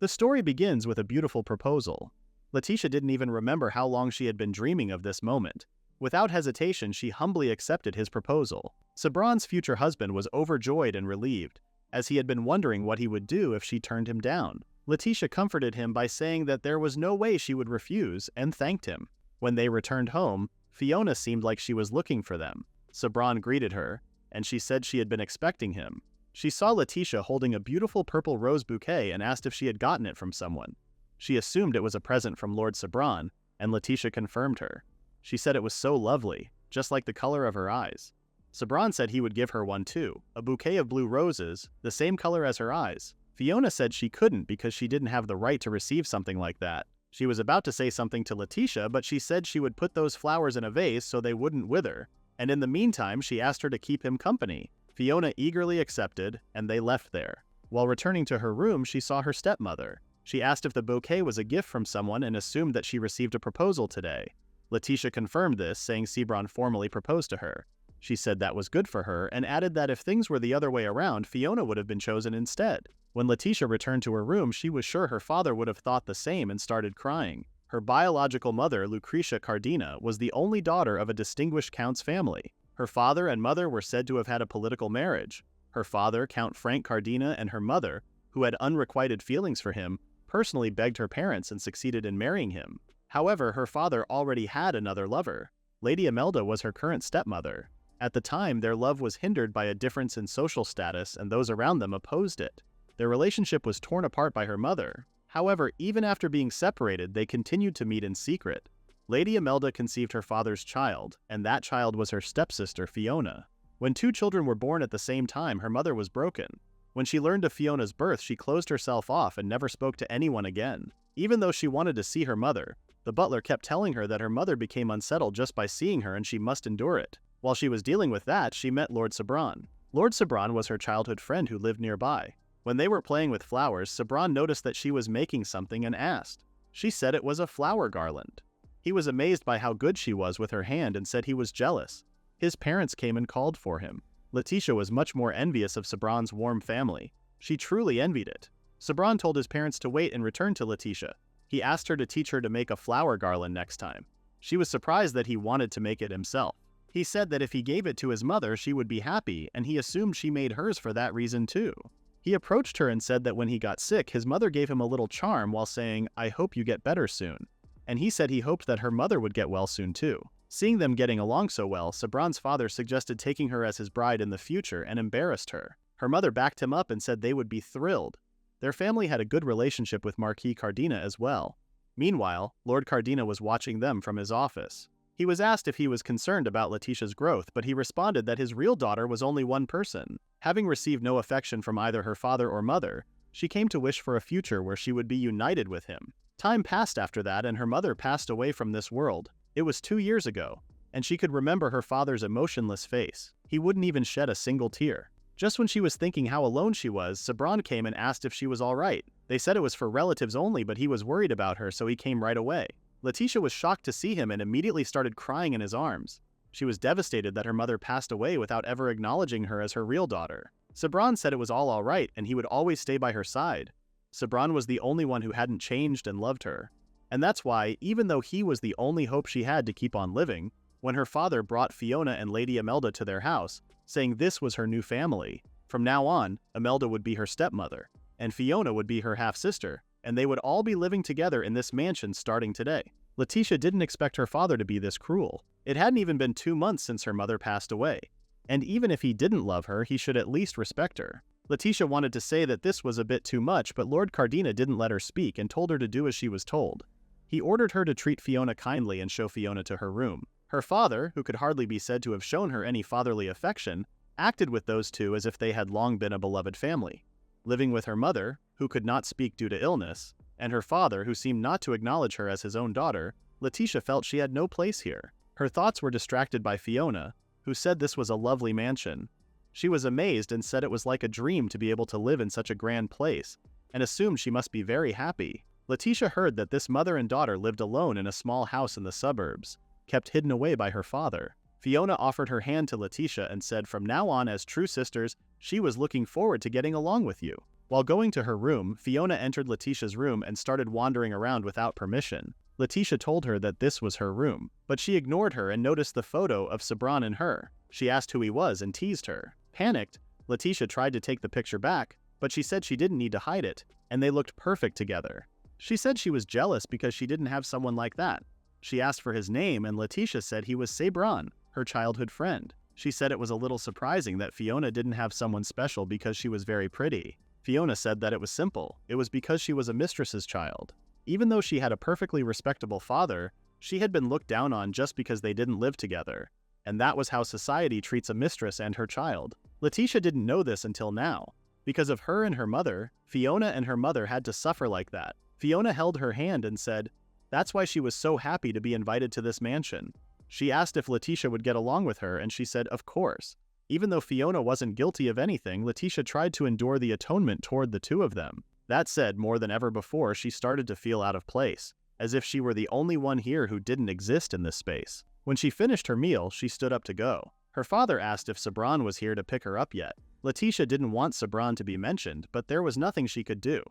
The story begins with a beautiful proposal. Leticia didn't even remember how long she had been dreaming of this moment. Without hesitation, she humbly accepted his proposal. Sebran's future husband was overjoyed and relieved, as he had been wondering what he would do if she turned him down. Leticia comforted him by saying that there was no way she would refuse, and thanked him. When they returned home, Fiona seemed like she was looking for them. Sebran greeted her, and she said she had been expecting him. She saw Leticia holding a beautiful purple rose bouquet and asked if she had gotten it from someone. She assumed it was a present from Lord Sebran, and Leticia confirmed her. She said it was so lovely, just like the color of her eyes. Sebran said he would give her one too, a bouquet of blue roses, the same color as her eyes. Fiona said she couldn't because she didn't have the right to receive something like that. She was about to say something to Leticia, but she said she would put those flowers in a vase so they wouldn't wither, and in the meantime she asked her to keep him company. Fiona eagerly accepted, and they left there. While returning to her room, she saw her stepmother. She asked if the bouquet was a gift from someone and assumed that she received a proposal today. Leticia confirmed this, saying Sebran formally proposed to her. She said that was good for her, and added that if things were the other way around, Fiona would have been chosen instead. When Leticia returned to her room, she was sure her father would have thought the same and started crying. Her biological mother, Lucretia Cardina, was the only daughter of a distinguished count's family. Her father and mother were said to have had a political marriage. Her father, Count Frank Cardina, and her mother, who had unrequited feelings for him, personally begged her parents and succeeded in marrying him. However, her father already had another lover. Lady Imelda was her current stepmother. At the time, their love was hindered by a difference in social status, and those around them opposed it. Their relationship was torn apart by her mother. However, even after being separated, they continued to meet in secret. Lady Imelda conceived her father's child, and that child was her stepsister, Fiona. When two children were born at the same time, her mother was broken. When she learned of Fiona's birth, she closed herself off and never spoke to anyone again. Even though she wanted to see her mother, the butler kept telling her that her mother became unsettled just by seeing her and she must endure it. While she was dealing with that, she met Lord Sebran. Lord Sebran was her childhood friend who lived nearby. When they were playing with flowers, Sebran noticed that she was making something and asked. She said it was a flower garland. He was amazed by how good she was with her hand and said he was jealous. His parents came and called for him. Leticia was much more envious of Sebran's warm family. She truly envied it. Sebran told his parents to wait and return to Leticia. He asked her to teach her to make a flower garland next time. She was surprised that he wanted to make it himself. He said that if he gave it to his mother, she would be happy, and he assumed she made hers for that reason too. He approached her and said that when he got sick, his mother gave him a little charm while saying, "I hope you get better soon." And he said he hoped that her mother would get well soon too. Seeing them getting along so well, Sebran's father suggested taking her as his bride in the future and embarrassed her. Her mother backed him up and said they would be thrilled. Their family had a good relationship with Marquis Cardina as well. Meanwhile, Lord Cardina was watching them from his office. He was asked if he was concerned about Leticia's growth, but he responded that his real daughter was only one person. Having received no affection from either her father or mother, she came to wish for a future where she would be united with him. Time passed after that, and her mother passed away from this world. It was 2 years ago, and she could remember her father's emotionless face. He wouldn't even shed a single tear. Just when she was thinking how alone she was, Sebran came and asked if she was all right. They said it was for relatives only, but he was worried about her, so he came right away. Leticia was shocked to see him and immediately started crying in his arms. She was devastated that her mother passed away without ever acknowledging her as her real daughter. Sebran said it was all right and he would always stay by her side. Sebran was the only one who hadn't changed and loved her. And that's why, even though he was the only hope she had to keep on living, when her father brought Fiona and Lady Imelda to their house, saying this was her new family, from now on, Imelda would be her stepmother, and Fiona would be her half-sister, and they would all be living together in this mansion starting today. Leticia didn't expect her father to be this cruel. It hadn't even been 2 months since her mother passed away. And even if he didn't love her, he should at least respect her. Leticia wanted to say that this was a bit too much, but Lord Cardina didn't let her speak and told her to do as she was told. He ordered her to treat Fiona kindly and show Fiona to her room. Her father, who could hardly be said to have shown her any fatherly affection, acted with those two as if they had long been a beloved family. Living with her mother, who could not speak due to illness, and her father, who seemed not to acknowledge her as his own daughter, Leticia felt she had no place here. Her thoughts were distracted by Fiona, who said this was a lovely mansion. She was amazed and said it was like a dream to be able to live in such a grand place, and assumed she must be very happy. Leticia heard that this mother and daughter lived alone in a small house in the suburbs, kept hidden away by her father. Fiona offered her hand to Leticia and said from now on as true sisters, she was looking forward to getting along with you. While going to her room, Fiona entered Leticia's room and started wandering around without permission. Leticia told her that this was her room, but she ignored her and noticed the photo of Sebran and her. She asked who he was and teased her. Panicked, Leticia tried to take the picture back, but she said she didn't need to hide it, and they looked perfect together. She said she was jealous because she didn't have someone like that. She asked for his name, and Leticia said he was Sebran, her childhood friend. She said it was a little surprising that Fiona didn't have someone special because she was very pretty. Fiona said that it was simple. It was because she was a mistress's child. Even though she had a perfectly respectable father, she had been looked down on just because they didn't live together. And that was how society treats a mistress and her child. Leticia didn't know this until now. Because of her and her mother, Fiona and her mother had to suffer like that. Fiona held her hand and said, that's why she was so happy to be invited to this mansion. She asked if Leticia would get along with her, and she said, of course. Even though Fiona wasn't guilty of anything, Leticia tried to endure the atonement toward the two of them. That said, more than ever before, she started to feel out of place, as if she were the only one here who didn't exist in this space. When she finished her meal, she stood up to go. Her father asked if Sebran was here to pick her up yet. Leticia didn't want Sebran to be mentioned, but there was nothing she could do.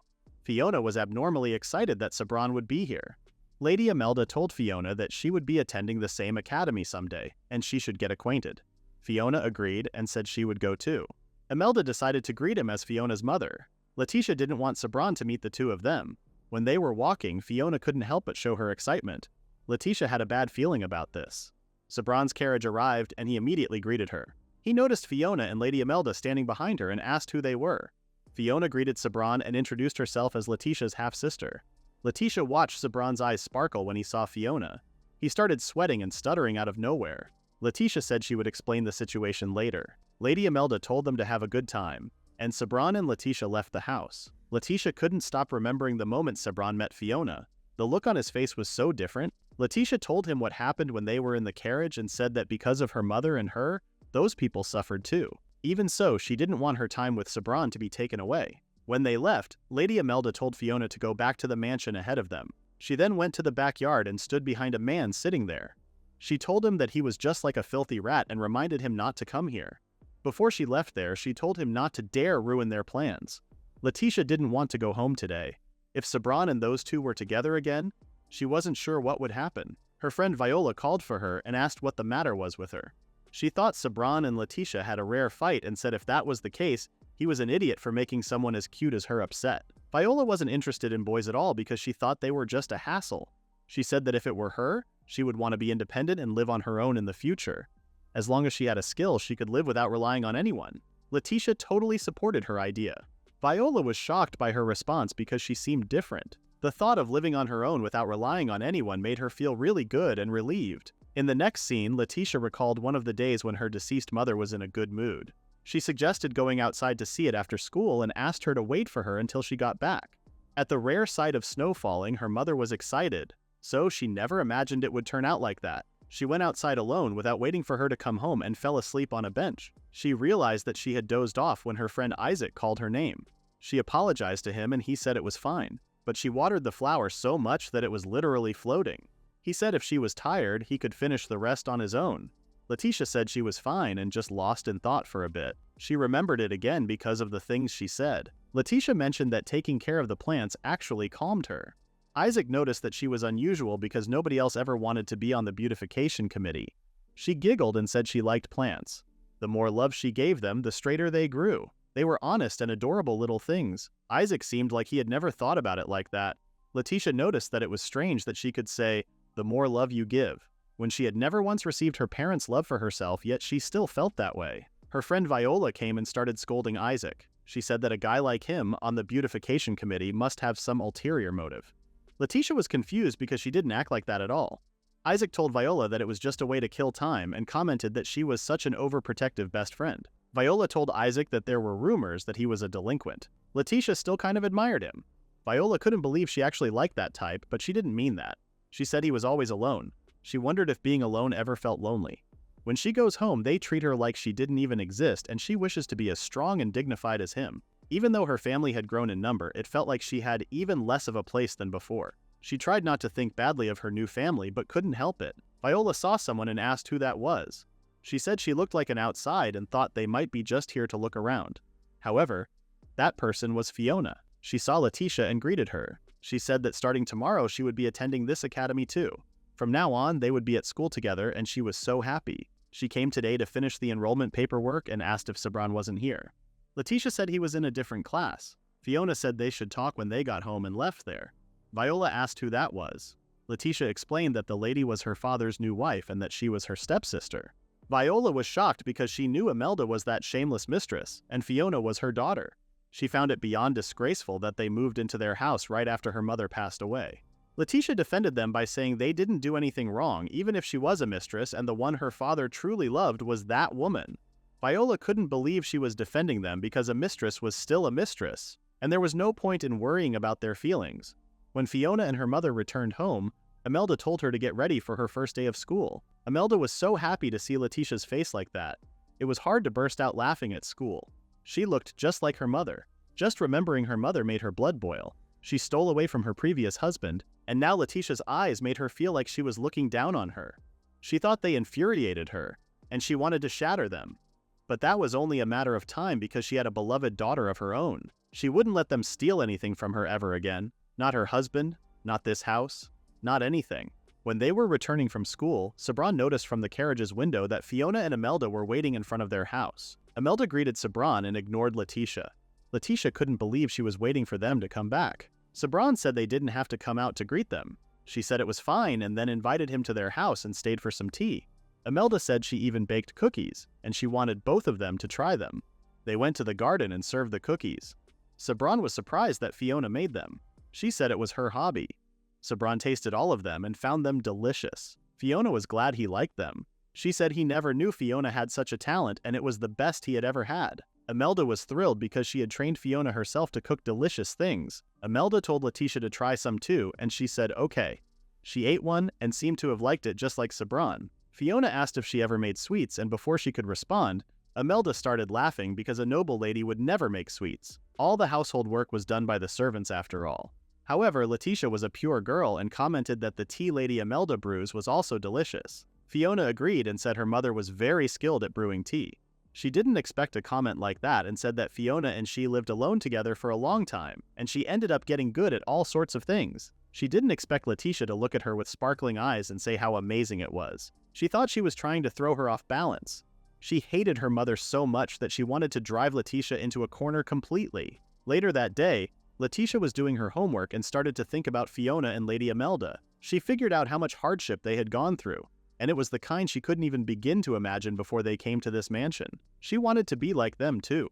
Fiona was abnormally excited that Sebran would be here. Lady Imelda told Fiona that she would be attending the same academy someday, and she should get acquainted. Fiona agreed and said she would go too. Imelda decided to greet him as Fiona's mother. Leticia didn't want Sebran to meet the two of them. When they were walking, Fiona couldn't help but show her excitement. Leticia had a bad feeling about this. Sebran's carriage arrived, and he immediately greeted her. He noticed Fiona and Lady Imelda standing behind her and asked who they were. Fiona greeted Sebran and introduced herself as Leticia's half-sister. Leticia watched Sebran's eyes sparkle when he saw Fiona. He started sweating and stuttering out of nowhere. Leticia said she would explain the situation later. Lady Imelda told them to have a good time, and Sebran and Leticia left the house. Leticia couldn't stop remembering the moment Sebran met Fiona. The look on his face was so different. Leticia told him what happened when they were in the carriage and said that because of her mother and her, those people suffered too. Even so, she didn't want her time with Sebran to be taken away. When they left, Lady Imelda told Fiona to go back to the mansion ahead of them. She then went to the backyard and stood behind a man sitting there. She told him that he was just like a filthy rat and reminded him not to come here. Before she left there, she told him not to dare ruin their plans. Leticia didn't want to go home today. If Sebran and those two were together again, she wasn't sure what would happen. Her friend Viola called for her and asked what the matter was with her. She thought Sebran and Leticia had a rare fight and said if that was the case, he was an idiot for making someone as cute as her upset. Viola wasn't interested in boys at all because she thought they were just a hassle. She said that if it were her, she would want to be independent and live on her own in the future. As long as she had a skill, she could live without relying on anyone. Leticia totally supported her idea. Viola was shocked by her response because she seemed different. The thought of living on her own without relying on anyone made her feel really good and relieved. In the next scene, Leticia recalled one of the days when her deceased mother was in a good mood. She suggested going outside to see it after school and asked her to wait for her until she got back. At the rare sight of snow falling, her mother was excited, so she never imagined it would turn out like that. She went outside alone without waiting for her to come home and fell asleep on a bench. She realized that she had dozed off when her friend Isaac called her name. She apologized to him and he said it was fine, but she watered the flower so much that it was literally floating. He said if she was tired, he could finish the rest on his own. Leticia said she was fine and just lost in thought for a bit. She remembered it again because of the things she said. Leticia mentioned that taking care of the plants actually calmed her. Isaac noticed that she was unusual because nobody else ever wanted to be on the beautification committee. She giggled and said she liked plants. The more love she gave them, the straighter they grew. They were honest and adorable little things. Isaac seemed like he had never thought about it like that. Leticia noticed that it was strange that she could say, "the more love you give," when she had never once received her parents' love for herself, yet she still felt that way. Her friend Viola came and started scolding Isaac. She said that a guy like him on the beautification committee must have some ulterior motive. Leticia was confused because she didn't act like that at all. Isaac told Viola that it was just a way to kill time and commented that she was such an overprotective best friend. Viola told Isaac that there were rumors that he was a delinquent. Leticia still kind of admired him. Viola couldn't believe she actually liked that type, but she didn't mean that. She said he was always alone. She wondered if being alone ever felt lonely. When she goes home, they treat her like she didn't even exist, and she wishes to be as strong and dignified as him. Even though her family had grown in number, it felt like she had even less of a place than before. She tried not to think badly of her new family, but couldn't help it. Viola saw someone and asked who that was. She said she looked like an outside and thought they might be just here to look around. However, That person was Fiona. She saw Leticia and greeted her. She said that starting tomorrow she would be attending this academy too. From now on, they would be at school together, and she was so happy. She came today to finish the enrollment paperwork and asked if Sebran wasn't here. Leticia said he was in a different class. Fiona said they should talk when they got home and left there. Viola asked who that was. Leticia explained that the lady was her father's new wife and that she was her stepsister. Viola was shocked because she knew Imelda was that shameless mistress, and Fiona was her daughter. She found it beyond disgraceful that they moved into their house right after her mother passed away. Leticia defended them by saying they didn't do anything wrong, even if she was a mistress and the one her father truly loved was that woman. Viola couldn't believe she was defending them because a mistress was still a mistress, and there was no point in worrying about their feelings. When Fiona and her mother returned home, Imelda told her to get ready for her first day of school. Imelda was so happy to see Leticia's face like that. It was hard to burst out laughing at school. She looked just like her mother. Just remembering her mother made her blood boil. She stole away from her previous husband, and now Leticia's eyes made her feel like she was looking down on her. She thought they infuriated her, and she wanted to shatter them. But that was only a matter of time because she had a beloved daughter of her own. She wouldn't let them steal anything from her ever again. Not her husband, not this house, not anything. When they were returning from school, Sebran noticed from the carriage's window that Fiona and Imelda were waiting in front of their house. Imelda greeted Sebran and ignored Leticia. Leticia couldn't believe she was waiting for them to come back. Sebran said they didn't have to come out to greet them. She said it was fine and then invited him to their house and stayed for some tea. Imelda said she even baked cookies, and she wanted both of them to try them. They went to the garden and served the cookies. Sebran was surprised that Fiona made them. She said it was her hobby. Sebran tasted all of them and found them delicious. Fiona was glad he liked them. She said he never knew Fiona had such a talent and it was the best he had ever had. Imelda was thrilled because she had trained Fiona herself to cook delicious things. Imelda told Leticia to try some too, and she said okay. She ate one and seemed to have liked it just like Sebran. Fiona asked if she ever made sweets, and before she could respond, Imelda started laughing because a noble lady would never make sweets. All the household work was done by the servants after all. However, Leticia was a pure girl and commented that the tea Lady Imelda brews was also delicious. Fiona agreed and said her mother was very skilled at brewing tea. She didn't expect a comment like that and said that Fiona and she lived alone together for a long time, and she ended up getting good at all sorts of things. She didn't expect Leticia to look at her with sparkling eyes and say how amazing it was. She thought she was trying to throw her off balance. She hated her mother so much that she wanted to drive Leticia into a corner completely. Later that day, Leticia was doing her homework and started to think about Fiona and Lady Imelda. She figured out how much hardship they had gone through, and it was the kind she couldn't even begin to imagine before they came to this mansion. She wanted to be like them too.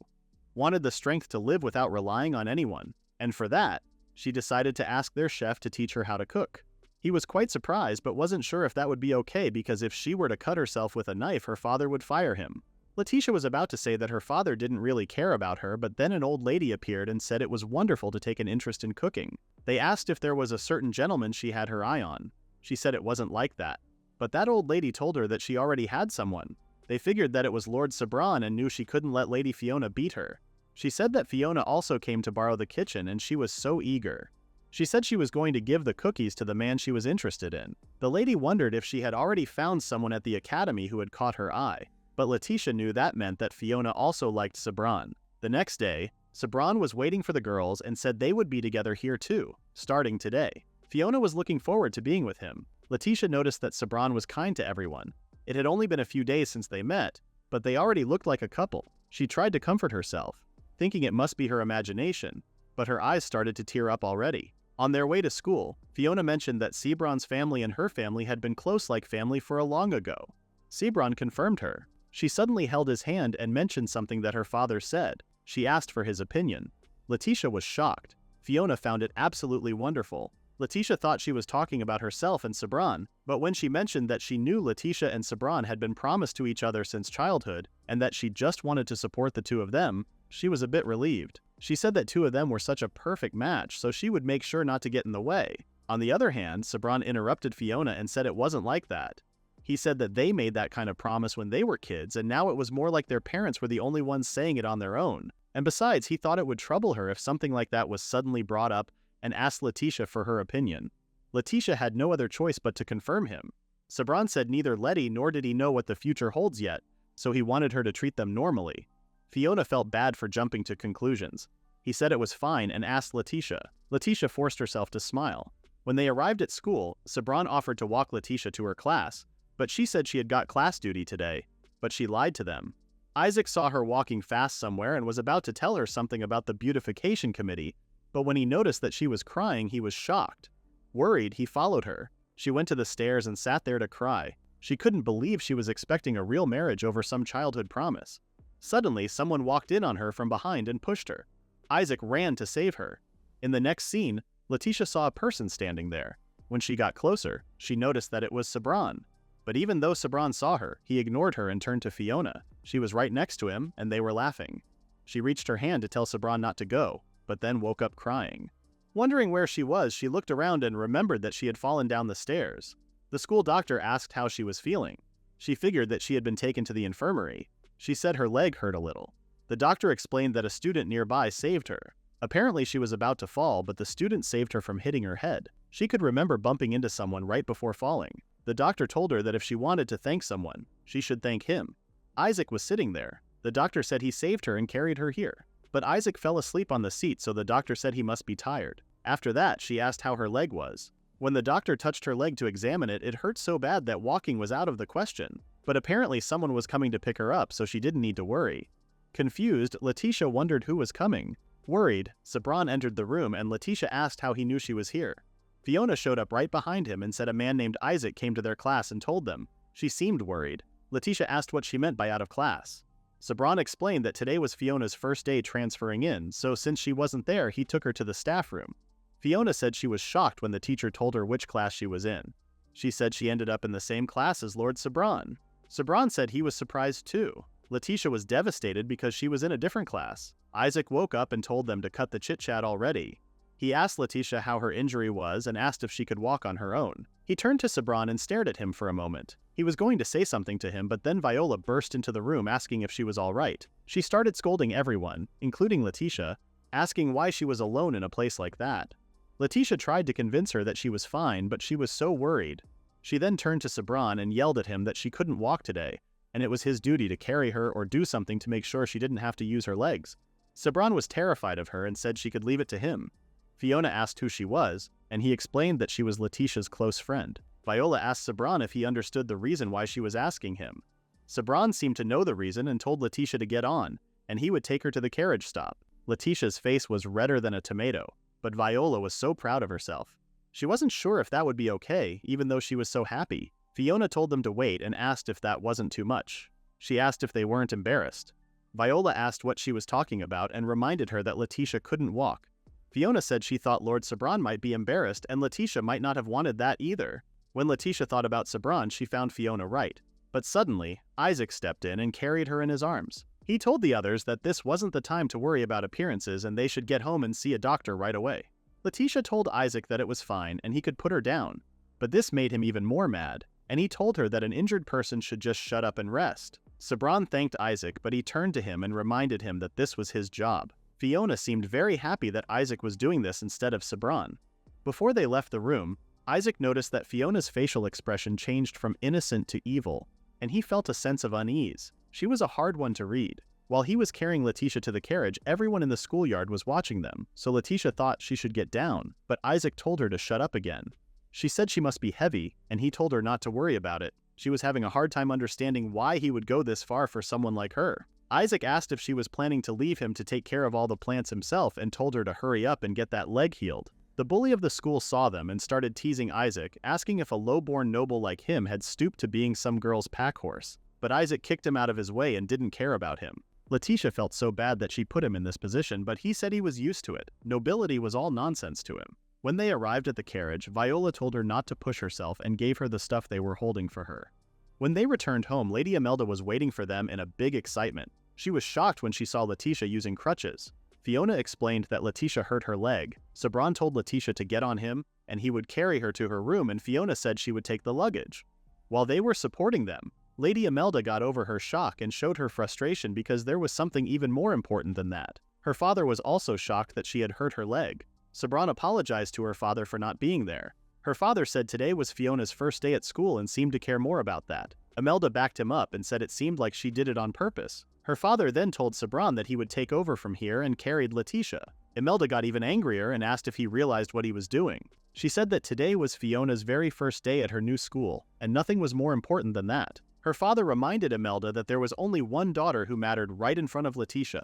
Wanted the strength to live without relying on anyone, and for that, she decided to ask their chef to teach her how to cook. He was quite surprised but wasn't sure if that would be okay because if she were to cut herself with a knife, her father would fire him. Leticia was about to say that her father didn't really care about her, but then an old lady appeared and said it was wonderful to take an interest in cooking. They asked if there was a certain gentleman she had her eye on. She said it wasn't like that. But that old lady told her that she already had someone. They figured that it was Lord Sebran and knew she couldn't let Lady Fiona beat her. She said that Fiona also came to borrow the kitchen and she was so eager. She said she was going to give the cookies to the man she was interested in. The lady wondered if she had already found someone at the academy who had caught her eye. But Leticia knew that meant that Fiona also liked Sebran. The next day, Sebran was waiting for the girls and said they would be together here too, starting today. Fiona was looking forward to being with him. Leticia noticed that Sebran was kind to everyone. It had only been a few days since they met, but they already looked like a couple. She tried to comfort herself, thinking it must be her imagination, but her eyes started to tear up already. On their way to school, Fiona mentioned that Sebran's family and her family had been close like family for a long ago. Sebran confirmed her. She suddenly held his hand and mentioned something that her father said. She asked for his opinion. Leticia was shocked. Fiona found it absolutely wonderful. Leticia thought she was talking about herself and Sebran, but when she mentioned that she knew Leticia and Sebran had been promised to each other since childhood, and that she just wanted to support the two of them, she was a bit relieved. She said that two of them were such a perfect match, so she would make sure not to get in the way. On the other hand, Sebran interrupted Fiona and said it wasn't like that. He said that they made that kind of promise when they were kids, and now it was more like their parents were the only ones saying it on their own. And besides, he thought it would trouble her if something like that was suddenly brought up and asked Leticia for her opinion. Leticia had no other choice but to confirm him. Sebran said neither Letty nor did he know what the future holds yet, so he wanted her to treat them normally. Fiona felt bad for jumping to conclusions. He said it was fine and asked Leticia. Leticia forced herself to smile. When they arrived at school, Sebran offered to walk Leticia to her class, but she said she had got class duty today, but she lied to them. Isaac saw her walking fast somewhere and was about to tell her something about the beautification committee, but when he noticed that she was crying, he was shocked. Worried, he followed her. She went to the stairs and sat there to cry. She couldn't believe she was expecting a real marriage over some childhood promise. Suddenly, someone walked in on her from behind and pushed her. Isaac ran to save her. In the next scene, Leticia saw a person standing there. When she got closer, she noticed that it was Sebran. But even though Sebran saw her, he ignored her and turned to Fiona. She was right next to him, and they were laughing. She reached her hand to tell Sebran not to go, but then woke up crying. Wondering where she was, she looked around and remembered that she had fallen down the stairs. The school doctor asked how she was feeling. She figured that she had been taken to the infirmary. She said her leg hurt a little. The doctor explained that a student nearby saved her. Apparently she was about to fall, but the student saved her from hitting her head. She could remember bumping into someone right before falling. The doctor told her that if she wanted to thank someone, she should thank him. Isaac was sitting there. The doctor said he saved her and carried her here. But Isaac fell asleep on the seat, so the doctor said he must be tired. After that, she asked how her leg was. When the doctor touched her leg to examine it, it hurt so bad that walking was out of the question. But apparently someone was coming to pick her up, so she didn't need to worry. Confused, Leticia wondered who was coming. Worried, Sebran entered the room and Leticia asked how he knew she was here. Fiona showed up right behind him and said a man named Isaac came to their class and told them. She seemed worried. Leticia asked what she meant by out of class. Sebran explained that today was Fiona's first day transferring in, so since she wasn't there, he took her to the staff room. Fiona said she was shocked when the teacher told her which class she was in. She said she ended up in the same class as Lord Sebran. Sebran said he was surprised too. Leticia was devastated because she was in a different class. Isaac woke up and told them to cut the chit-chat already. He asked Leticia how her injury was and asked if she could walk on her own. He turned to Sebran and stared at him for a moment. He was going to say something to him, but then Viola burst into the room asking if she was all right. She started scolding everyone, including Leticia, asking why she was alone in a place like that. Leticia tried to convince her that she was fine, but she was so worried. She then turned to Sebran and yelled at him that she couldn't walk today, and it was his duty to carry her or do something to make sure she didn't have to use her legs. Sebran was terrified of her and said she could leave it to him. Fiona asked who she was, and he explained that she was Leticia's close friend. Viola asked Sebran if he understood the reason why she was asking him. Sebran seemed to know the reason and told Leticia to get on, and he would take her to the carriage stop. Leticia's face was redder than a tomato, but Viola was so proud of herself. She wasn't sure if that would be okay, even though she was so happy. Fiona told them to wait and asked if that wasn't too much. She asked if they weren't embarrassed. Viola asked what she was talking about and reminded her that Leticia couldn't walk. Fiona said she thought Lord Sebran might be embarrassed and Leticia might not have wanted that either. When Leticia thought about Sebran, she found Fiona right. But suddenly, Isaac stepped in and carried her in his arms. He told the others that this wasn't the time to worry about appearances and they should get home and see a doctor right away. Leticia told Isaac that it was fine and he could put her down. But this made him even more mad, and he told her that an injured person should just shut up and rest. Sebran thanked Isaac, but he turned to him and reminded him that this was his job. Fiona seemed very happy that Isaac was doing this instead of Sebran. Before they left the room, Isaac noticed that Fiona's facial expression changed from innocent to evil, and he felt a sense of unease. She was a hard one to read. While he was carrying Leticia to the carriage, everyone in the schoolyard was watching them, so Leticia thought she should get down, but Isaac told her to shut up again. She said she must be heavy, and he told her not to worry about it. She was having a hard time understanding why he would go this far for someone like her. Isaac asked if she was planning to leave him to take care of all the plants himself and told her to hurry up and get that leg healed. The bully of the school saw them and started teasing Isaac, asking if a low-born noble like him had stooped to being some girl's pack horse. But Isaac kicked him out of his way and didn't care about him. Leticia felt so bad that she put him in this position, but he said he was used to it. Nobility was all nonsense to him. When they arrived at the carriage, Viola told her not to push herself and gave her the stuff they were holding for her. When they returned home, Lady Imelda was waiting for them in a big excitement. She was shocked when she saw Leticia using crutches. Fiona explained that Leticia hurt her leg. Sebran told Leticia to get on him, and he would carry her to her room, and Fiona said she would take the luggage. While they were supporting them, Lady Imelda got over her shock and showed her frustration because there was something even more important than that. Her father was also shocked that she had hurt her leg. Sebran apologized to her father for not being there. Her father said today was Fiona's first day at school and seemed to care more about that. Imelda backed him up and said it seemed like she did it on purpose. Her father then told Sebran that he would take over from here and carried Leticia. Imelda got even angrier and asked if he realized what he was doing. She said that today was Fiona's very first day at her new school, and nothing was more important than that. Her father reminded Imelda that there was only one daughter who mattered right in front of Leticia.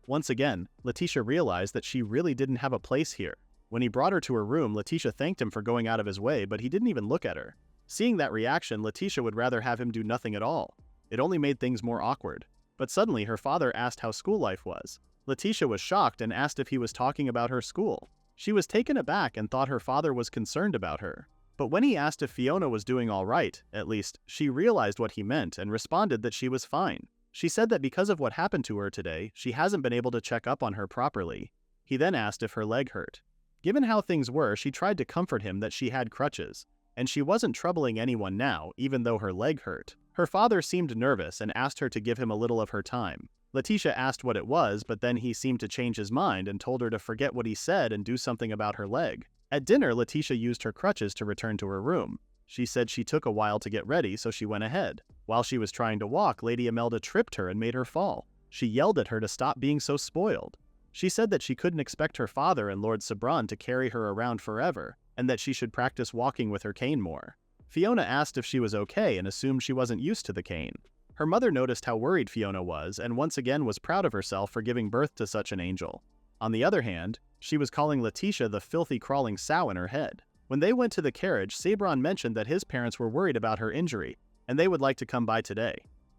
Once again, Leticia realized that she really didn't have a place here. When he brought her to her room, Leticia thanked him for going out of his way, but he didn't even look at her. Seeing that reaction, Leticia would rather have him do nothing at all. It only made things more awkward. But suddenly, her father asked how school life was. Leticia was shocked and asked if he was talking about her school. She was taken aback and thought her father was concerned about her. But when he asked if Fiona was doing all right, at least, she realized what he meant and responded that she was fine. She said that because of what happened to her today, she hasn't been able to check up on her properly. He then asked if her leg hurt. Given how things were, she tried to comfort him that she had crutches, and she wasn't troubling anyone now, even though her leg hurt. Her father seemed nervous and asked her to give him a little of her time. Leticia asked what it was, but then he seemed to change his mind and told her to forget what he said and do something about her leg. At dinner, Leticia used her crutches to return to her room. She said she took a while to get ready, so she went ahead. While she was trying to walk, Lady Imelda tripped her and made her fall. She yelled at her to stop being so spoiled. She said that she couldn't expect her father and Lord Sebran to carry her around forever, and that she should practice walking with her cane more. Fiona asked if she was okay and assumed she wasn't used to the cane. Her mother noticed how worried Fiona was and once again was proud of herself for giving birth to such an angel. On the other hand, she was calling Leticia the filthy crawling sow in her head. When they went to the carriage, Sebran mentioned that his parents were worried about her injury, and they would like to come by today.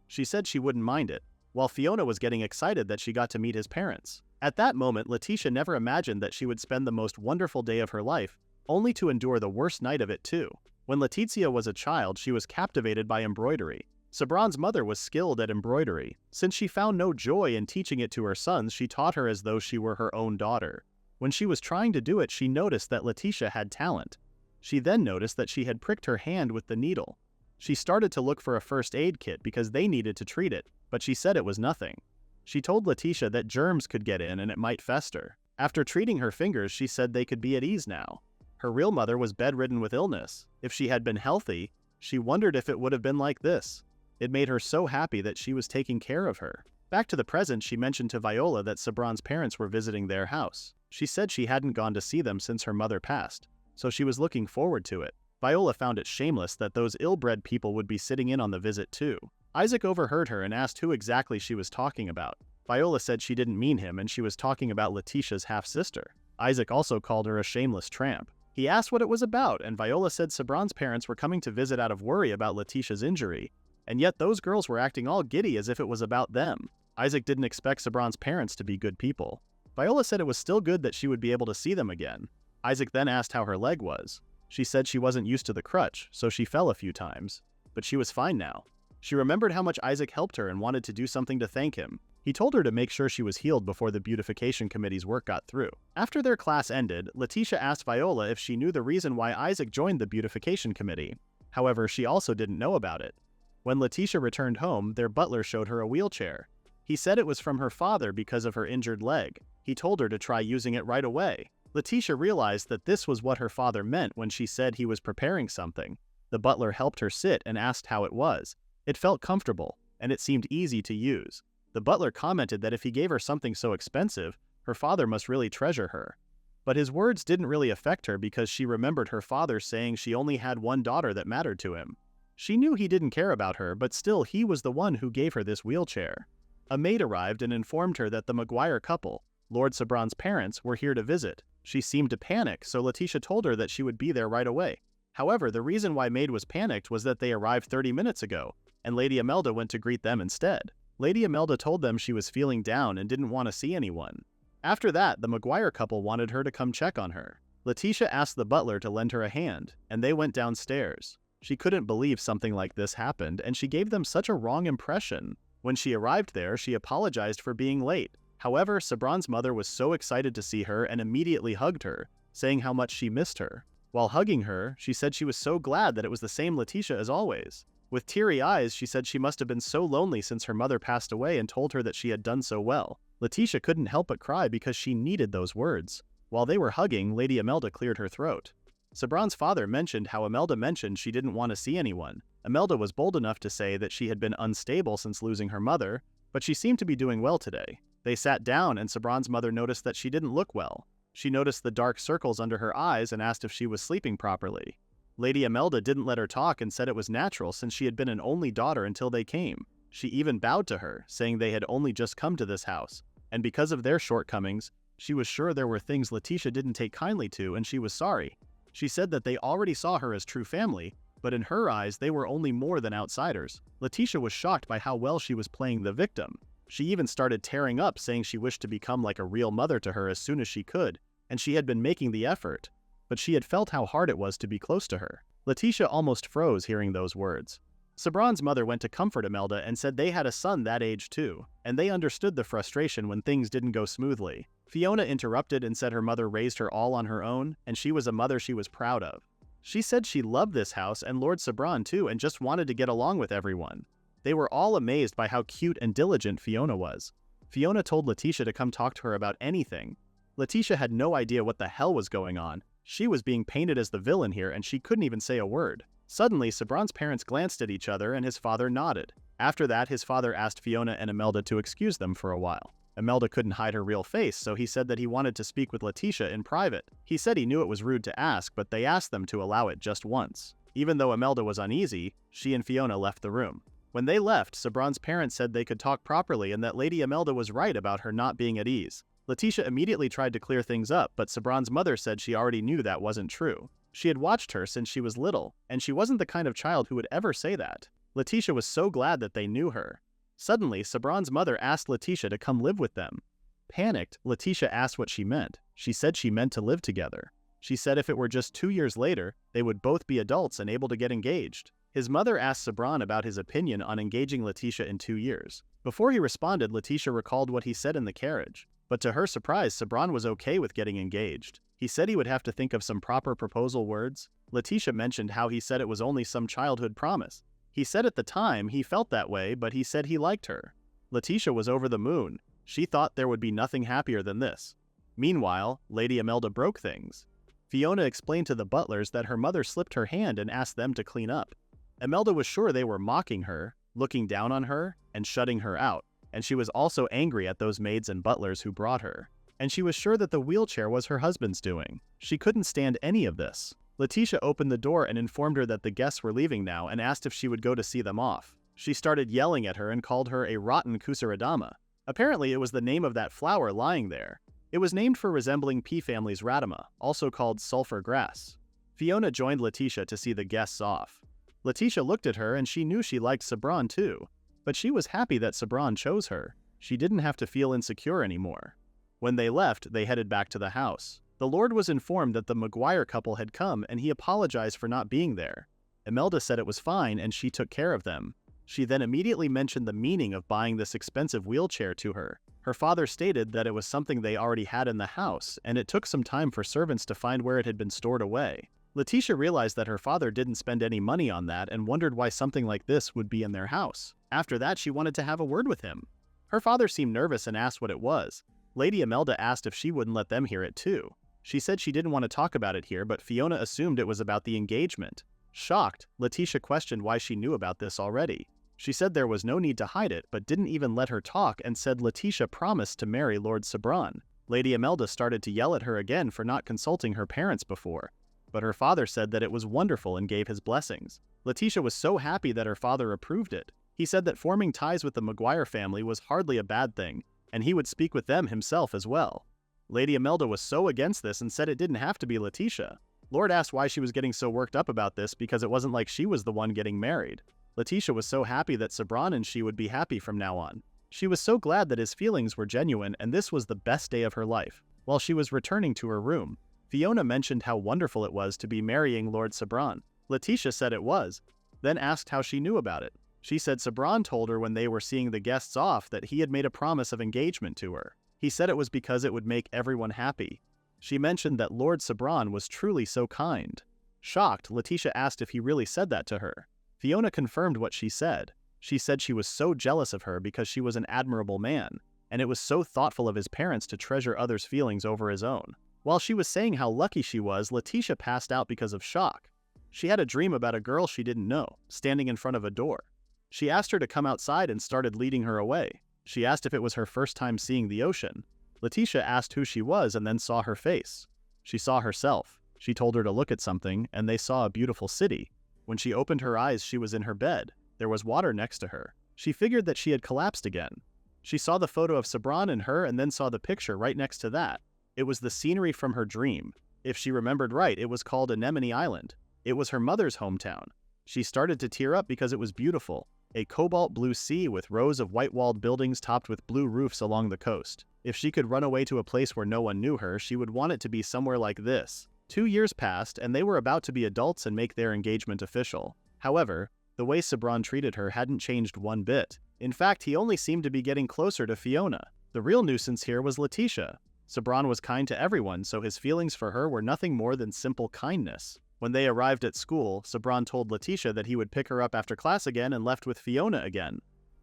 She said she wouldn't mind it, while Fiona was getting excited that she got to meet his parents. At that moment, Leticia never imagined that she would spend the most wonderful day of her life, only to endure the worst night of it too. When Leticia was a child, she was captivated by embroidery. Sebran's mother was skilled at embroidery. Since she found no joy in teaching it to her sons, she taught her as though she were her own daughter. When she was trying to do it, she noticed that Leticia had talent. She then noticed that she had pricked her hand with the needle. She started to look for a first aid kit because they needed to treat it, but she said it was nothing. She told Leticia that germs could get in and it might fester. After treating her fingers, she said they could be at ease now. Her real mother was bedridden with illness. If she had been healthy, she wondered if it would have been like this. It made her so happy that she was taking care of her. Back to the present, she mentioned to Viola that Sebran's parents were visiting their house. She said she hadn't gone to see them since her mother passed, so she was looking forward to it. Viola found it shameless that those ill-bred people would be sitting in on the visit too. Isaac overheard her and asked who exactly she was talking about. Viola said she didn't mean him and she was talking about Leticia's half-sister. Isaac also called her a shameless tramp. He asked what it was about, and Viola said Sebran's parents were coming to visit out of worry about Leticia's injury, and yet those girls were acting all giddy as if it was about them. Isaac didn't expect Sebran's parents to be good people. Viola said it was still good that she would be able to see them again. Isaac then asked how her leg was. She said she wasn't used to the crutch, so she fell a few times. But she was fine now. She remembered how much Isaac helped her and wanted to do something to thank him. He told her to make sure she was healed before the beautification committee's work got through. After their class ended, Leticia asked Viola if she knew the reason why Isaac joined the beautification committee. However, she also didn't know about it. When Leticia returned home, their butler showed her a wheelchair. He said it was from her father because of her injured leg. He told her to try using it right away. Leticia realized that this was what her father meant when she said he was preparing something. The butler helped her sit and asked how it was. It felt comfortable, and it seemed easy to use. The butler commented that if he gave her something so expensive, her father must really treasure her. But his words didn't really affect her because she remembered her father saying she only had one daughter that mattered to him. She knew he didn't care about her, but still he was the one who gave her this wheelchair. A maid arrived and informed her that the Maguire couple, Lord Sebran's parents, were here to visit. She seemed to panic, so Leticia told her that she would be there right away. However, the reason why Maid was panicked was that they arrived 30 minutes ago, and Lady Imelda went to greet them instead. Lady Imelda told them she was feeling down and didn't want to see anyone. After that, the Maguire couple wanted her to come check on her. Leticia asked the butler to lend her a hand, and they went downstairs. She couldn't believe something like this happened, and she gave them such a wrong impression. When she arrived there, she apologized for being late. However, Sebran's mother was so excited to see her and immediately hugged her, saying how much she missed her. While hugging her, she said she was so glad that it was the same Leticia as always. With teary eyes, she said she must have been so lonely since her mother passed away and told her that she had done so well. Leticia couldn't help but cry because she needed those words. While they were hugging, Lady Imelda cleared her throat. Sebran's father mentioned how Imelda mentioned she didn't want to see anyone. Imelda was bold enough to say that she had been unstable since losing her mother, but she seemed to be doing well today. They sat down and Sebran's mother noticed that she didn't look well. She noticed the dark circles under her eyes and asked if she was sleeping properly. Lady Imelda didn't let her talk and said it was natural since she had been an only daughter until they came. She even bowed to her, saying they had only just come to this house, and because of their shortcomings, she was sure there were things Leticia didn't take kindly to and she was sorry. She said that they already saw her as true family, but in her eyes they were only more than outsiders. Leticia was shocked by how well she was playing the victim. She even started tearing up, saying she wished to become like a real mother to her as soon as she could, and she had been making the effort, but she had felt how hard it was to be close to her. Leticia almost froze hearing those words. Sebran's mother went to comfort Imelda and said they had a son that age too, and they understood the frustration when things didn't go smoothly. Fiona interrupted and said her mother raised her all on her own, and she was a mother she was proud of. She said she loved this house and Lord Sebran too and just wanted to get along with everyone. They were all amazed by how cute and diligent Fiona was. Fiona told Leticia to come talk to her about anything. Leticia had no idea what the hell was going on. She was being painted as the villain here and she couldn't even say a word. Suddenly, Sebran's parents glanced at each other and his father nodded. After that, his father asked Fiona and Imelda to excuse them for a while. Imelda couldn't hide her real face, so he said that he wanted to speak with Leticia in private. He said he knew it was rude to ask, but they asked them to allow it just once. Even though Imelda was uneasy, she and Fiona left the room. When they left, Sebran's parents said they could talk properly and that Lady Imelda was right about her not being at ease. Leticia immediately tried to clear things up, but Sebran's mother said she already knew that wasn't true. She had watched her since she was little, and she wasn't the kind of child who would ever say that. Leticia was so glad that they knew her. Suddenly, Sebran's mother asked Leticia to come live with them. Panicked, Leticia asked what she meant. She said she meant to live together. She said if it were just 2 years later, they would both be adults and able to get engaged. His mother asked Sebran about his opinion on engaging Leticia in 2 years. Before he responded, Leticia recalled what he said in the carriage. But to her surprise, Sebran was okay with getting engaged. He said he would have to think of some proper proposal words. Leticia mentioned how he said it was only some childhood promise. He said at the time he felt that way, but he said he liked her. Leticia was over the moon. She thought there would be nothing happier than this. Meanwhile, Lady Imelda broke things. Fiona explained to the butlers that her mother slipped her hand and asked them to clean up. Imelda was sure they were mocking her, looking down on her, and shutting her out. And she was also angry at those maids and butlers who brought her. And she was sure that the wheelchair was her husband's doing. She couldn't stand any of this. Leticia opened the door and informed her that the guests were leaving now and asked if she would go to see them off. She started yelling at her and called her a rotten kusaradama. Apparently it was the name of that flower lying there. It was named for resembling pea family's radama, also called sulfur grass. Fiona joined Leticia to see the guests off. Leticia looked at her and she knew she liked Sebran too. But she was happy that Sebran chose her. She didn't have to feel insecure anymore. When they left, they headed back to the house. The Lord was informed that the Maguire couple had come and he apologized for not being there. Imelda said it was fine and she took care of them. She then immediately mentioned the meaning of buying this expensive wheelchair to her. Her father stated that it was something they already had in the house and it took some time for servants to find where it had been stored away. Leticia realized that her father didn't spend any money on that and wondered why something like this would be in their house. After that, she wanted to have a word with him. Her father seemed nervous and asked what it was. Lady Imelda asked if she wouldn't let them hear it too. She said she didn't want to talk about it here, but Fiona assumed it was about the engagement. Shocked, Leticia questioned why she knew about this already. She said there was no need to hide it, but didn't even let her talk and said Leticia promised to marry Lord Sebran. Lady Imelda started to yell at her again for not consulting her parents before. But her father said that it was wonderful and gave his blessings. Leticia was so happy that her father approved it. He said that forming ties with the Maguire family was hardly a bad thing, and he would speak with them himself as well. Lady Imelda was so against this and said it didn't have to be Leticia. Lord asked why she was getting so worked up about this because it wasn't like she was the one getting married. Leticia was so happy that Sebran and she would be happy from now on. She was so glad that his feelings were genuine and this was the best day of her life. While she was returning to her room, Fiona mentioned how wonderful it was to be marrying Lord Sebran. Leticia said it was, then asked how she knew about it. She said Sebran told her when they were seeing the guests off that he had made a promise of engagement to her. He said it was because it would make everyone happy. She mentioned that Lord Sebran was truly so kind. Shocked, Leticia asked if he really said that to her. Fiona confirmed what she said. She said she was so jealous of her because she was an admirable man, and it was so thoughtful of his parents to treasure others' feelings over his own. While she was saying how lucky she was, Leticia passed out because of shock. She had a dream about a girl she didn't know, standing in front of a door. She asked her to come outside and started leading her away. She asked if it was her first time seeing the ocean. Leticia asked who she was and then saw her face. She saw herself. She told her to look at something, and they saw a beautiful city. When she opened her eyes, she was in her bed. There was water next to her. She figured that she had collapsed again. She saw the photo of Sebran and her and then saw the picture right next to that. It was the scenery from her dream. If she remembered right, it was called Anemone Island. It was her mother's hometown. She started to tear up because it was beautiful. A cobalt blue sea with rows of white-walled buildings topped with blue roofs along the coast. If she could run away to a place where no one knew her, she would want it to be somewhere like this. 2 years passed, and they were about to be adults and make their engagement official. However, the way Sebran treated her hadn't changed one bit. In fact, he only seemed to be getting closer to Fiona. The real nuisance here was Leticia. Sebran was kind to everyone, so his feelings for her were nothing more than simple kindness. When they arrived at school, Sebran told Leticia that he would pick her up after class again and left with Fiona again.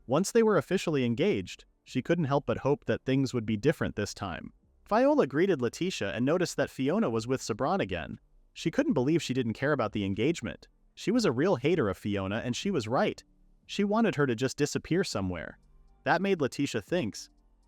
Once they were officially engaged, she couldn't help but hope that things would be different this time. Viola greeted Leticia and noticed that Fiona was with Sebran again. She couldn't believe she didn't care about the engagement. She was a real hater of Fiona, and she was right. She wanted her to just disappear somewhere. That made Leticia think,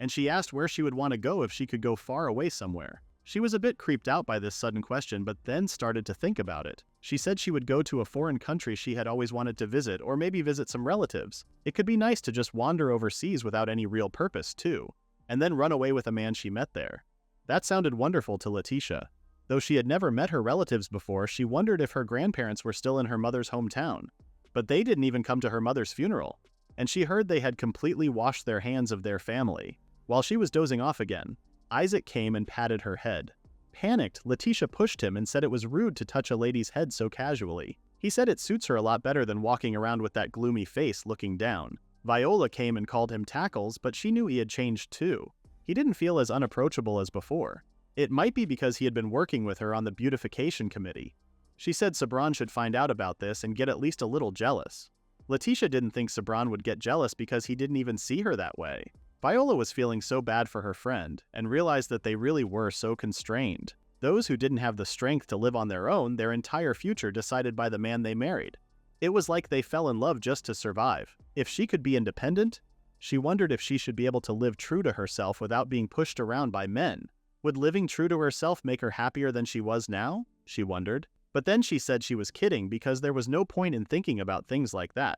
and she asked where she would want to go if she could go far away somewhere. She was a bit creeped out by this sudden question, but then started to think about it. She said she would go to a foreign country she had always wanted to visit, or maybe visit some relatives. It could be nice to just wander overseas without any real purpose, too, and then run away with a man she met there. That sounded wonderful to Leticia. Though she had never met her relatives before, she wondered if her grandparents were still in her mother's hometown. But they didn't even come to her mother's funeral, and she heard they had completely washed their hands of their family. While she was dozing off again, Isaac came and patted her head. Panicked, Leticia pushed him and said it was rude to touch a lady's head so casually. He said it suits her a lot better than walking around with that gloomy face looking down. Viola came and called him Tackles, but she knew he had changed too. He didn't feel as unapproachable as before. It might be because he had been working with her on the beautification committee. She said Sebran should find out about this and get at least a little jealous. Leticia didn't think Sebran would get jealous because he didn't even see her that way. Viola was feeling so bad for her friend and realized that they really were so constrained. Those who didn't have the strength to live on their own, their entire future decided by the man they married. It was like they fell in love just to survive. If she could be independent, she wondered if she should be able to live true to herself without being pushed around by men. Would living true to herself make her happier than she was now? She wondered. But then she said she was kidding because there was no point in thinking about things like that.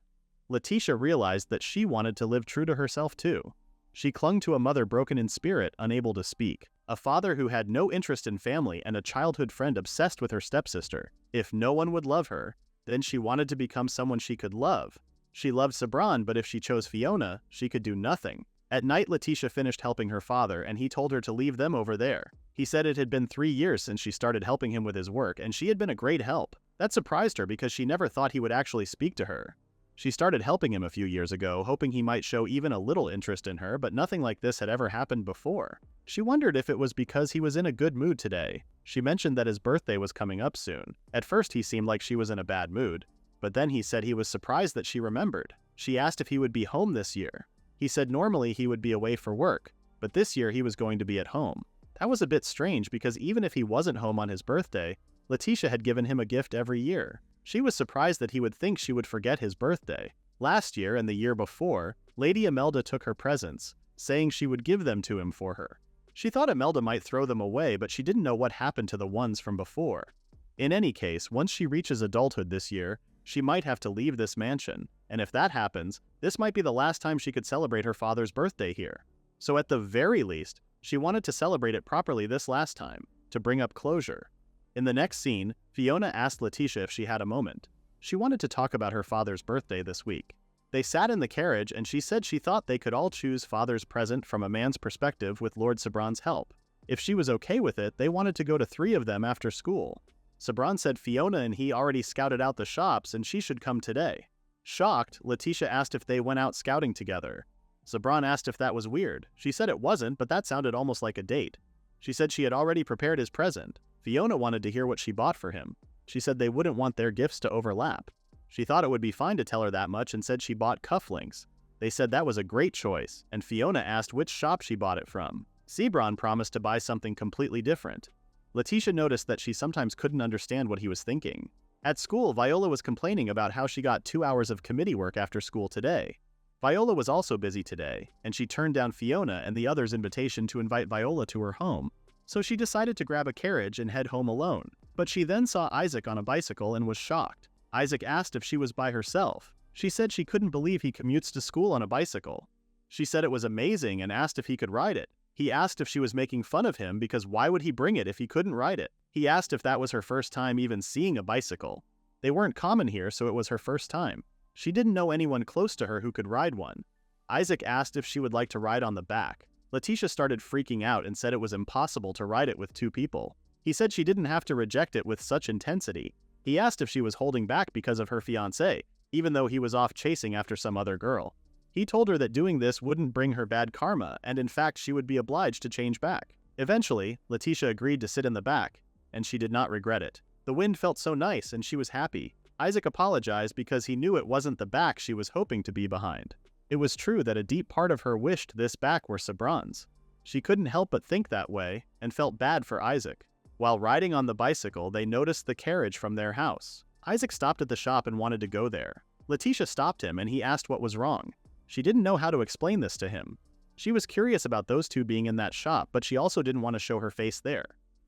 Leticia realized that she wanted to live true to herself too. She clung to a mother broken in spirit, unable to speak, a father who had no interest in family, and a childhood friend obsessed with her stepsister. If no one would love her, then she wanted to become someone she could love. She loved Sebran, but if she chose Fiona, she could do nothing. At night, Leticia finished helping her father, and he told her to leave them over there. He said it had been 3 years since she started helping him with his work, and she had been a great help. That surprised her because she never thought he would actually speak to her. She started helping him a few years ago, hoping he might show even a little interest in her, but nothing like this had ever happened before. She wondered if it was because he was in a good mood today. She mentioned that his birthday was coming up soon. At first he seemed like she was in a bad mood, but then he said he was surprised that she remembered. She asked if he would be home this year. He said normally he would be away for work, but this year he was going to be at home. That was a bit strange because even if he wasn't home on his birthday, Leticia had given him a gift every year. She was surprised that he would think she would forget his birthday. Last year and the year before, Lady Imelda took her presents, saying she would give them to him for her. She thought Imelda might throw them away, but she didn't know what happened to the ones from before. In any case, once she reaches adulthood this year, she might have to leave this mansion, and if that happens, this might be the last time she could celebrate her father's birthday here. So at the very least, she wanted to celebrate it properly this last time, to bring up closure. In the next scene, Fiona asked Leticia if she had a moment. She wanted to talk about her father's birthday this week. They sat in the carriage and she said she thought they could all choose father's present from a man's perspective with Lord Sebran's help. If she was okay with it, they wanted to go to 3 of them after school. Sebran said Fiona and he already scouted out the shops and she should come today. Shocked, Leticia asked if they went out scouting together. Sebran asked if that was weird. She said it wasn't, but that sounded almost like a date. She said she had already prepared his present. Fiona wanted to hear what she bought for him. She said they wouldn't want their gifts to overlap. She thought it would be fine to tell her that much and said she bought cufflinks. They said that was a great choice, and Fiona asked which shop she bought it from. Sebran promised to buy something completely different. Leticia noticed that she sometimes couldn't understand what he was thinking. At school, Viola was complaining about how she got 2 hours of committee work after school today. Viola was also busy today, and she turned down Fiona and the others' invitation to invite Viola to her home, so she decided to grab a carriage and head home alone. But she then saw Isaac on a bicycle and was shocked. Isaac asked if she was by herself. She said she couldn't believe he commutes to school on a bicycle. She said it was amazing and asked if he could ride it. He asked if she was making fun of him because why would he bring it if he couldn't ride it? He asked if that was her first time even seeing a bicycle. They weren't common here, so it was her first time. She didn't know anyone close to her who could ride one. Isaac asked if she would like to ride on the back. Leticia started freaking out and said it was impossible to ride it with two people. He said she didn't have to reject it with such intensity. He asked if she was holding back because of her fiancé, even though he was off chasing after some other girl. He told her that doing this wouldn't bring her bad karma, and in fact she would be obliged to change back. Eventually, Leticia agreed to sit in the back, and she did not regret it. The wind felt so nice and she was happy. Isaac apologized because he knew it wasn't the back she was hoping to be behind. It was true that a deep part of her wished this back were Sebran's. She couldn't help but think that way, and felt bad for Isaac. While riding on the bicycle, they noticed the carriage from their house. Isaac stopped at the shop and wanted to go there. Leticia stopped him and he asked what was wrong. She didn't know how to explain this to him. She was curious about those two being in that shop, but she also didn't want to show her face there.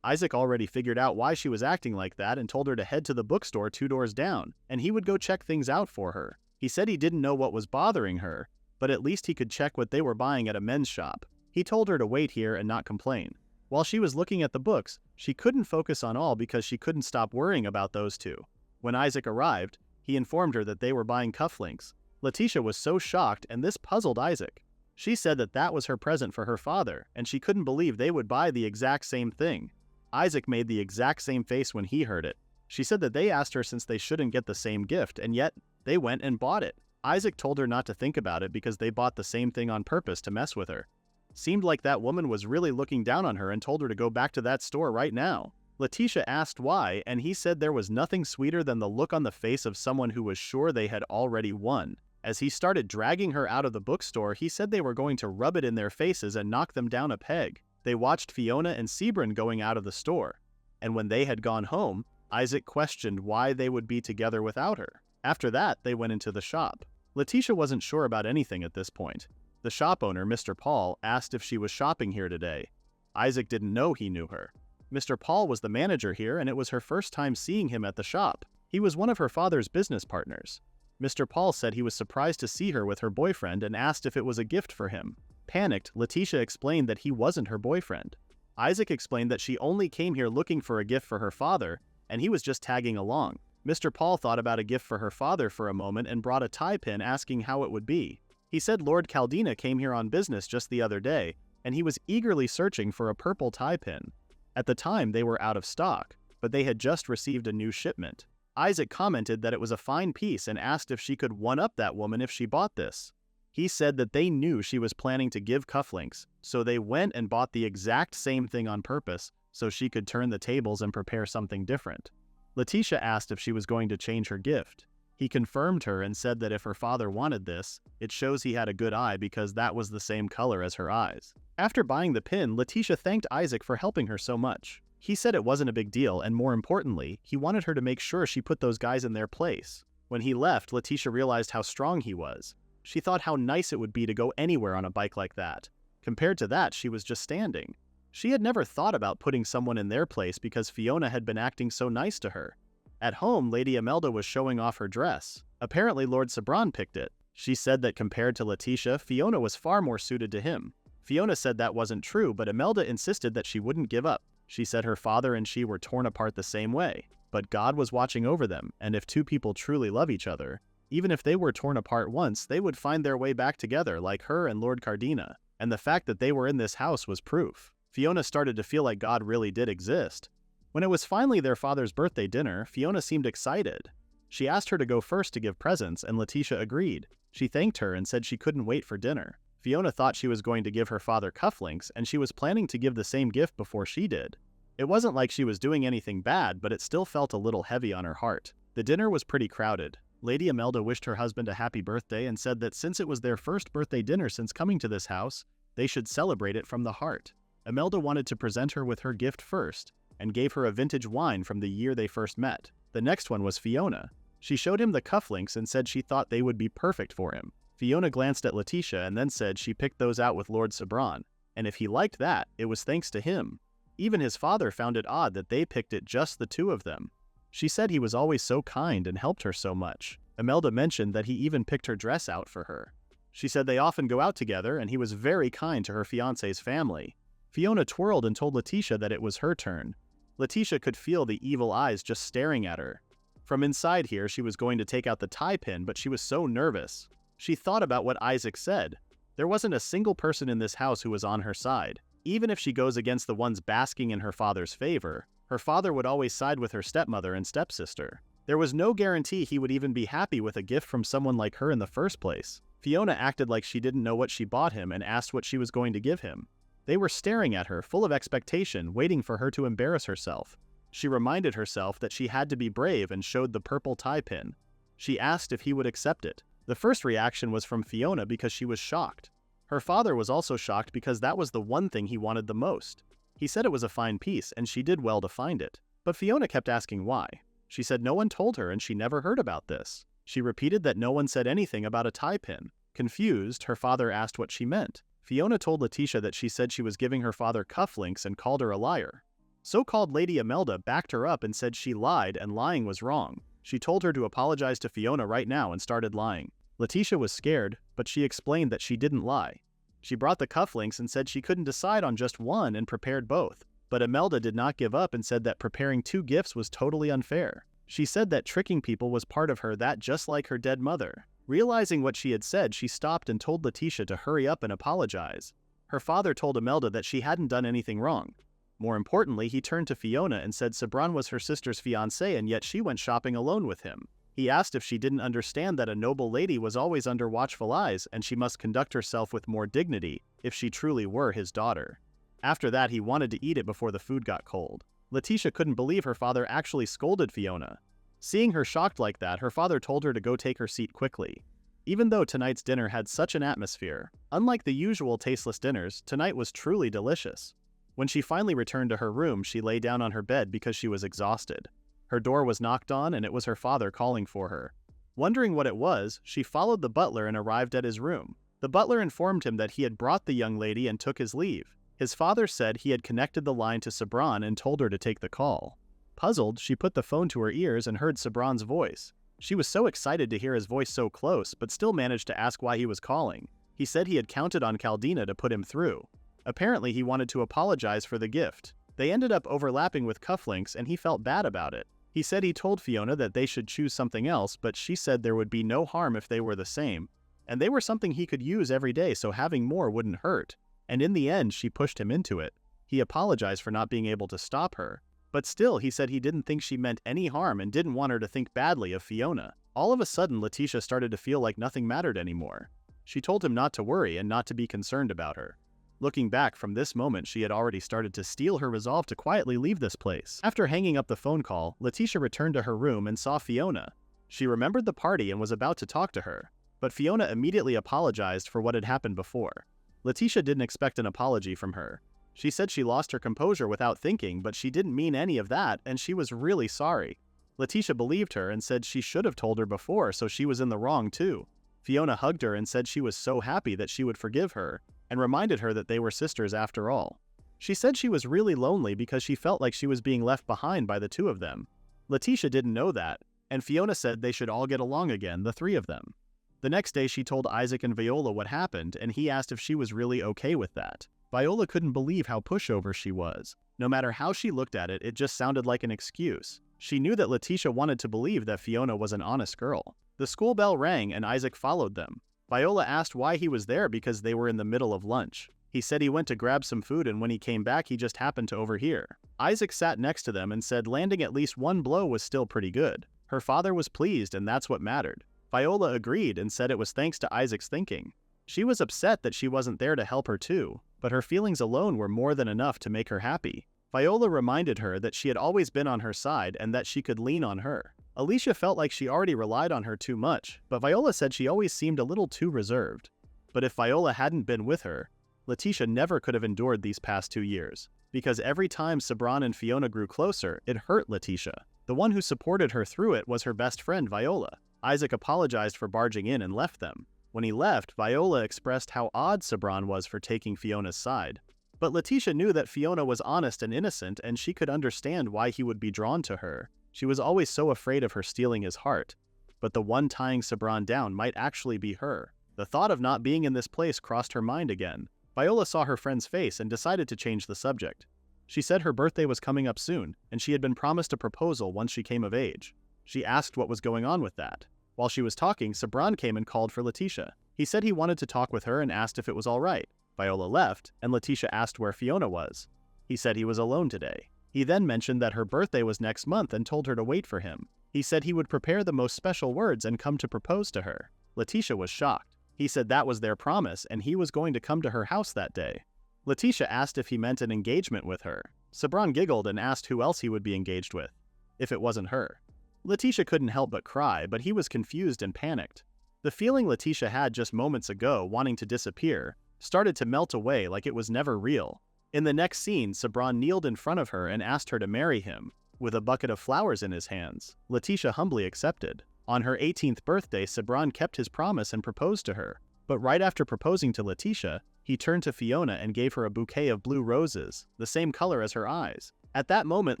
Isaac already figured out why she was acting like that and told her to head to the bookstore 2 doors down, and he would go check things out for her. He said he didn't know what was bothering her, but at least he could check what they were buying at a men's shop. He told her to wait here and not complain. While she was looking at the books, she couldn't focus on all because she couldn't stop worrying about those two. When Isaac arrived, he informed her that they were buying cufflinks. Leticia was so shocked, and this puzzled Isaac. She said that that was her present for her father, and she couldn't believe they would buy the exact same thing. Isaac made the exact same face when he heard it. She said that they asked her since they shouldn't get the same gift, and yet they went and bought it. Isaac told her not to think about it because they bought the same thing on purpose to mess with her. Seemed like that woman was really looking down on her and told her to go back to that store right now. Leticia asked why, and he said there was nothing sweeter than the look on the face of someone who was sure they had already won. As he started dragging her out of the bookstore, he said they were going to rub it in their faces and knock them down a peg. They watched Fiona and Sebran going out of the store, and when they had gone home, Isaac questioned why they would be together without her. After that, they went into the shop. Leticia wasn't sure about anything at this point. The shop owner, Mr. Paul, asked if she was shopping here today. Isaac didn't know he knew her. Mr. Paul was the manager here, and it was her first time seeing him at the shop. He was one of her father's business partners. Mr. Paul said he was surprised to see her with her boyfriend and asked if it was a gift for him. Panicked, Leticia explained that he wasn't her boyfriend. Isaac explained that she only came here looking for a gift for her father, and he was just tagging along. Mr. Paul thought about a gift for her father for a moment and brought a tie pin asking how it would be. He said Lord Caldina came here on business just the other day, and he was eagerly searching for a purple tie pin. At the time, they were out of stock, but they had just received a new shipment. Isaac commented that it was a fine piece and asked if she could one-up that woman if she bought this. He said that they knew she was planning to give cufflinks, so they went and bought the exact same thing on purpose so she could turn the tables and prepare something different. Leticia asked if she was going to change her gift. He confirmed her and said that if her father wanted this, it shows he had a good eye because that was the same color as her eyes. After buying the pin, Leticia thanked Isaac for helping her so much. He said it wasn't a big deal, and more importantly, he wanted her to make sure she put those guys in their place. When he left, Leticia realized how strong he was. She thought how nice it would be to go anywhere on a bike like that. Compared to that, she was just standing. She had never thought about putting someone in their place because Fiona had been acting so nice to her. At home, Lady Imelda was showing off her dress. Apparently, Lord Sebran picked it. She said that compared to Leticia, Fiona was far more suited to him. Fiona said that wasn't true, but Imelda insisted that she wouldn't give up. She said her father and she were torn apart the same way, but God was watching over them, and if two people truly love each other, even if they were torn apart once, they would find their way back together like her and Lord Cardina, and the fact that they were in this house was proof. Fiona started to feel like God really did exist. When it was finally their father's birthday dinner, Fiona seemed excited. She asked her to go first to give presents, and Leticia agreed. She thanked her and said she couldn't wait for dinner. Fiona thought she was going to give her father cufflinks, and she was planning to give the same gift before she did. It wasn't like she was doing anything bad, but it still felt a little heavy on her heart. The dinner was pretty crowded. Lady Imelda wished her husband a happy birthday and said that since it was their first birthday dinner since coming to this house, they should celebrate it from the heart. Imelda wanted to present her with her gift first, and gave her a vintage wine from the year they first met. The next one was Fiona. She showed him the cufflinks and said she thought they would be perfect for him. Fiona glanced at Leticia and then said she picked those out with Lord Sebran, and if he liked that, it was thanks to him. Even his father found it odd that they picked it just the two of them. She said he was always so kind and helped her so much. Imelda mentioned that he even picked her dress out for her. She said they often go out together and he was very kind to her fiancé's family. Fiona twirled and told Leticia that it was her turn. Leticia could feel the evil eyes just staring at her. From inside here, she was going to take out the tie pin, but she was so nervous. She thought about what Isaac said. There wasn't a single person in this house who was on her side. Even if she goes against the ones basking in her father's favor, her father would always side with her stepmother and stepsister. There was no guarantee he would even be happy with a gift from someone like her in the first place. Fiona acted like she didn't know what she bought him and asked what she was going to give him. They were staring at her, full of expectation, waiting for her to embarrass herself. She reminded herself that she had to be brave and showed the purple tie pin. She asked if he would accept it. The first reaction was from Fiona because she was shocked. Her father was also shocked because that was the one thing he wanted the most. He said it was a fine piece and she did well to find it. But Fiona kept asking why. She said no one told her and she never heard about this. She repeated that no one said anything about a tie pin. Confused, her father asked what she meant. Fiona told Leticia that she said she was giving her father cufflinks and called her a liar. So-called Lady Imelda backed her up and said she lied and lying was wrong. She told her to apologize to Fiona right now and started lying. Leticia was scared, but she explained that she didn't lie. She brought the cufflinks and said she couldn't decide on just one and prepared both. But Imelda did not give up and said that preparing two gifts was totally unfair. She said that tricking people was part of her, that just like her dead mother. Realizing what she had said, she stopped and told Leticia to hurry up and apologize. Her father told Imelda that she hadn't done anything wrong. More importantly, he turned to Fiona and said Sebran was her sister's fiancé and yet she went shopping alone with him. He asked if she didn't understand that a noble lady was always under watchful eyes and she must conduct herself with more dignity if she truly were his daughter. After that, he wanted to eat it before the food got cold. Leticia couldn't believe her father actually scolded Fiona. Seeing her shocked like that, her father told her to go take her seat quickly. Even though tonight's dinner had such an atmosphere, unlike the usual tasteless dinners, tonight was truly delicious. When she finally returned to her room, she lay down on her bed because she was exhausted. Her door was knocked on and it was her father calling for her. Wondering what it was, she followed the butler and arrived at his room. The butler informed him that he had brought the young lady and took his leave. His father said he had connected the line to Sebran and told her to take the call. Puzzled, she put the phone to her ears and heard Sebran's voice. She was so excited to hear his voice so close, but still managed to ask why he was calling. He said he had counted on Caldina to put him through. Apparently, he wanted to apologize for the gift. They ended up overlapping with cufflinks and he felt bad about it. He said he told Fiona that they should choose something else, but she said there would be no harm if they were the same, and they were something he could use every day, so having more wouldn't hurt. And in the end, she pushed him into it. He apologized for not being able to stop her. But still, he said he didn't think she meant any harm and didn't want her to think badly of Fiona. All of a sudden, Leticia started to feel like nothing mattered anymore. She told him not to worry and not to be concerned about her. Looking back, from this moment she had already started to steel her resolve to quietly leave this place. After hanging up the phone call, Leticia returned to her room and saw Fiona. She remembered the party and was about to talk to her. But Fiona immediately apologized for what had happened before. Leticia didn't expect an apology from her. She said she lost her composure without thinking, but she didn't mean any of that, and she was really sorry. Leticia believed her and said she should have told her before, so she was in the wrong too. Fiona hugged her and said she was so happy that she would forgive her, and reminded her that they were sisters after all. She said she was really lonely because she felt like she was being left behind by the two of them. Leticia didn't know that, and Fiona said they should all get along again, the three of them. The next day she told Isaac and Viola what happened, and he asked if she was really okay with that. Viola couldn't believe how pushover she was. No matter how she looked at it, it just sounded like an excuse. She knew that Leticia wanted to believe that Fiona was an honest girl. The school bell rang and Isaac followed them. Viola asked why he was there because they were in the middle of lunch. He said he went to grab some food and when he came back he just happened to overhear. Isaac sat next to them and said landing at least one blow was still pretty good. Her father was pleased and that's what mattered. Viola agreed and said it was thanks to Isaac's thinking. She was upset that she wasn't there to help her too, but her feelings alone were more than enough to make her happy. Viola reminded her that she had always been on her side and that she could lean on her. Alicia felt like she already relied on her too much, but Viola said she always seemed a little too reserved. But if Viola hadn't been with her, Leticia never could have endured these past 2 years, because every time Sebran and Fiona grew closer, it hurt Leticia. The one who supported her through it was her best friend Viola. Isaac apologized for barging in and left them. When he left, Viola expressed how odd Sebran was for taking Fiona's side. But Leticia knew that Fiona was honest and innocent, and she could understand why he would be drawn to her. She was always so afraid of her stealing his heart. But the one tying Sebran down might actually be her. The thought of not being in this place crossed her mind again. Viola saw her friend's face and decided to change the subject. She said her birthday was coming up soon, and she had been promised a proposal once she came of age. She asked what was going on with that. While she was talking, Sebran came and called for Leticia. He said he wanted to talk with her and asked if it was all right. Viola left, and Leticia asked where Fiona was. He said he was alone today. He then mentioned that her birthday was next month and told her to wait for him. He said he would prepare the most special words and come to propose to her. Leticia was shocked. He said that was their promise and he was going to come to her house that day. Leticia asked if he meant an engagement with her. Sebran giggled and asked who else he would be engaged with, if it wasn't her. Leticia couldn't help but cry, but he was confused and panicked. The feeling Leticia had just moments ago, wanting to disappear, started to melt away like it was never real. In the next scene, Sebran kneeled in front of her and asked her to marry him, with a bucket of flowers in his hands. Leticia humbly accepted. On her 18th birthday, Sebran kept his promise and proposed to her. But right after proposing to Leticia, he turned to Fiona and gave her a bouquet of blue roses, the same color as her eyes. At that moment,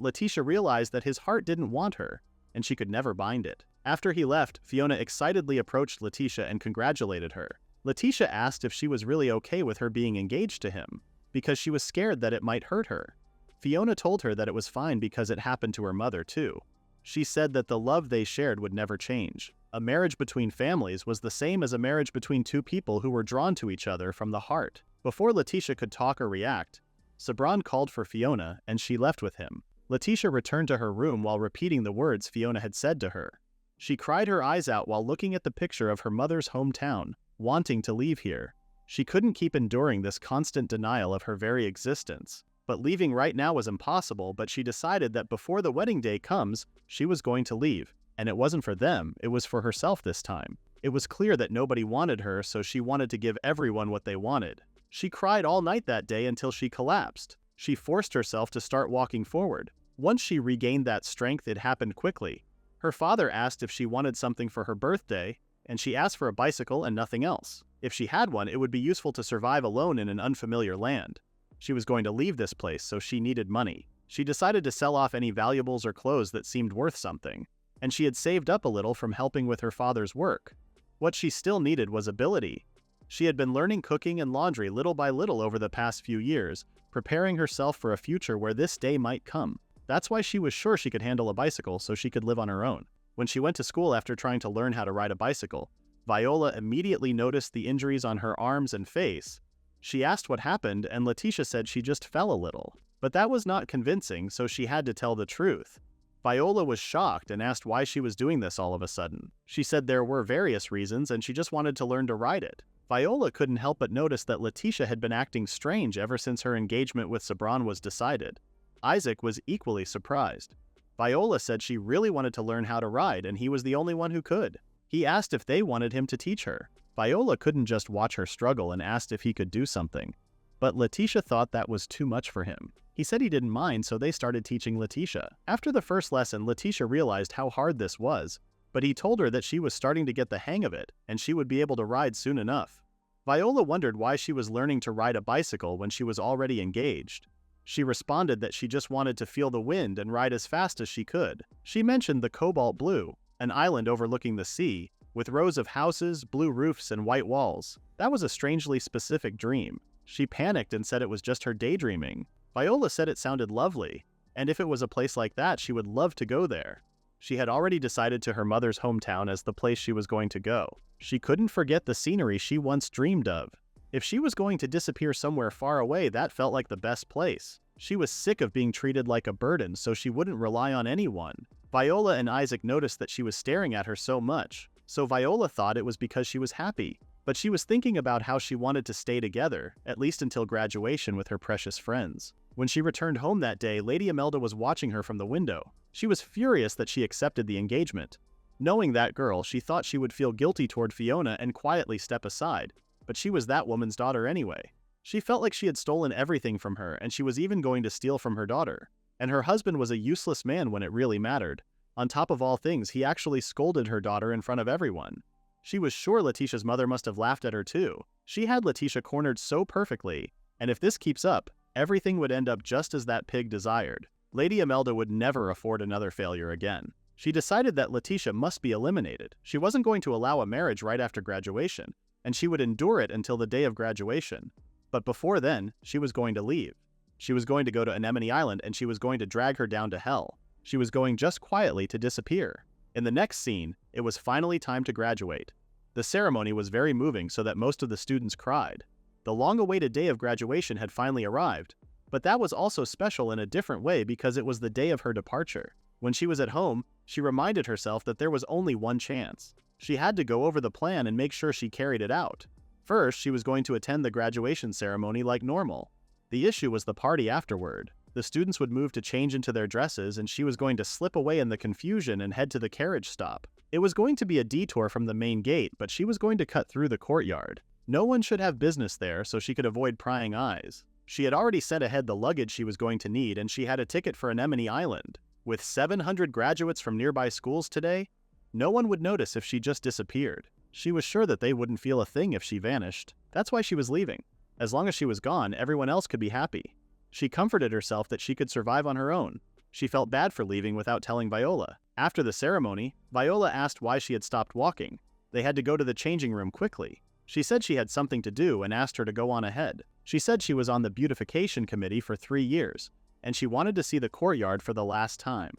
Leticia realized that his heart didn't want her, and she could never bind it. After he left, Fiona excitedly approached Leticia and congratulated her. Leticia asked if she was really okay with her being engaged to him, because she was scared that it might hurt her. Fiona told her that it was fine because it happened to her mother too. She said that the love they shared would never change. A marriage between families was the same as a marriage between two people who were drawn to each other from the heart. Before Leticia could talk or react, Sebran called for Fiona and she left with him. Leticia returned to her room while repeating the words Fiona had said to her. She cried her eyes out while looking at the picture of her mother's hometown, wanting to leave here. She couldn't keep enduring this constant denial of her very existence. But leaving right now was impossible, but she decided that before the wedding day comes, she was going to leave. And it wasn't for them, it was for herself this time. It was clear that nobody wanted her, so she wanted to give everyone what they wanted. She cried all night that day until she collapsed. She forced herself to start walking forward. Once she regained that strength, it happened quickly. Her father asked if she wanted something for her birthday, and she asked for a bicycle and nothing else. If she had one, it would be useful to survive alone in an unfamiliar land. She was going to leave this place, so she needed money. She decided to sell off any valuables or clothes that seemed worth something, and she had saved up a little from helping with her father's work. What she still needed was ability. She had been learning cooking and laundry little by little over the past few years, preparing herself for a future where this day might come. That's why she was sure she could handle a bicycle so she could live on her own. When she went to school after trying to learn how to ride a bicycle, Viola immediately noticed the injuries on her arms and face. She asked what happened, and Leticia said she just fell a little. But that was not convincing, so she had to tell the truth. Viola was shocked and asked why she was doing this all of a sudden. She said there were various reasons and she just wanted to learn to ride it. Viola couldn't help but notice that Leticia had been acting strange ever since her engagement with Sebran was decided. Isaac was equally surprised. Viola said she really wanted to learn how to ride and he was the only one who could. He asked if they wanted him to teach her. Viola couldn't just watch her struggle and asked if he could do something. But Leticia thought that was too much for him. He said he didn't mind, so they started teaching Leticia. After the first lesson, Leticia realized how hard this was, but he told her that she was starting to get the hang of it, and she would be able to ride soon enough. Viola wondered why she was learning to ride a bicycle when she was already engaged. She responded that she just wanted to feel the wind and ride as fast as she could. She mentioned the cobalt blue, an island overlooking the sea, with rows of houses, blue roofs, and white walls. That was a strangely specific dream. She panicked and said it was just her daydreaming. Viola said it sounded lovely, and if it was a place like that, she would love to go there. She had already decided to her mother's hometown as the place she was going to go. She couldn't forget the scenery she once dreamed of. If she was going to disappear somewhere far away, that felt like the best place. She was sick of being treated like a burden, so she wouldn't rely on anyone. Viola and Isaac noticed that she was staring at her so much, so Viola thought it was because she was happy. But she was thinking about how she wanted to stay together, at least until graduation with her precious friends. When she returned home that day, Lady Imelda was watching her from the window. She was furious that she accepted the engagement. Knowing that girl, she thought she would feel guilty toward Fiona and quietly step aside, but she was that woman's daughter anyway. She felt like she had stolen everything from her, and she was even going to steal from her daughter. And her husband was a useless man when it really mattered. On top of all things, he actually scolded her daughter in front of everyone. She was sure Leticia's mother must have laughed at her too. She had Leticia cornered so perfectly, and if this keeps up, everything would end up just as that pig desired. Lady Imelda would never afford another failure again. She decided that Leticia must be eliminated. She wasn't going to allow a marriage right after graduation, and she would endure it until the day of graduation. But before then, she was going to leave. She was going to go to Anemone Island and she was going to drag her down to hell. She was going just quietly to disappear. In the next scene, it was finally time to graduate. The ceremony was very moving so that most of the students cried. The long-awaited day of graduation had finally arrived, but that was also special in a different way because it was the day of her departure. When she was at home, she reminded herself that there was only one chance. She had to go over the plan and make sure she carried it out. First, she was going to attend the graduation ceremony like normal. The issue was the party afterward. The students would move to change into their dresses and she was going to slip away in the confusion and head to the carriage stop. It was going to be a detour from the main gate, but she was going to cut through the courtyard. No one should have business there, so she could avoid prying eyes. She had already sent ahead the luggage she was going to need and she had a ticket for Anemone Island. With 700 graduates from nearby schools today, no one would notice if she just disappeared. She was sure that they wouldn't feel a thing if she vanished. That's why she was leaving. As long as she was gone, everyone else could be happy. She comforted herself that she could survive on her own. She felt bad for leaving without telling Viola. After the ceremony, Viola asked why she had stopped walking. They had to go to the changing room quickly. She said she had something to do and asked her to go on ahead. She said she was on the beautification committee for 3 years, and she wanted to see the courtyard for the last time.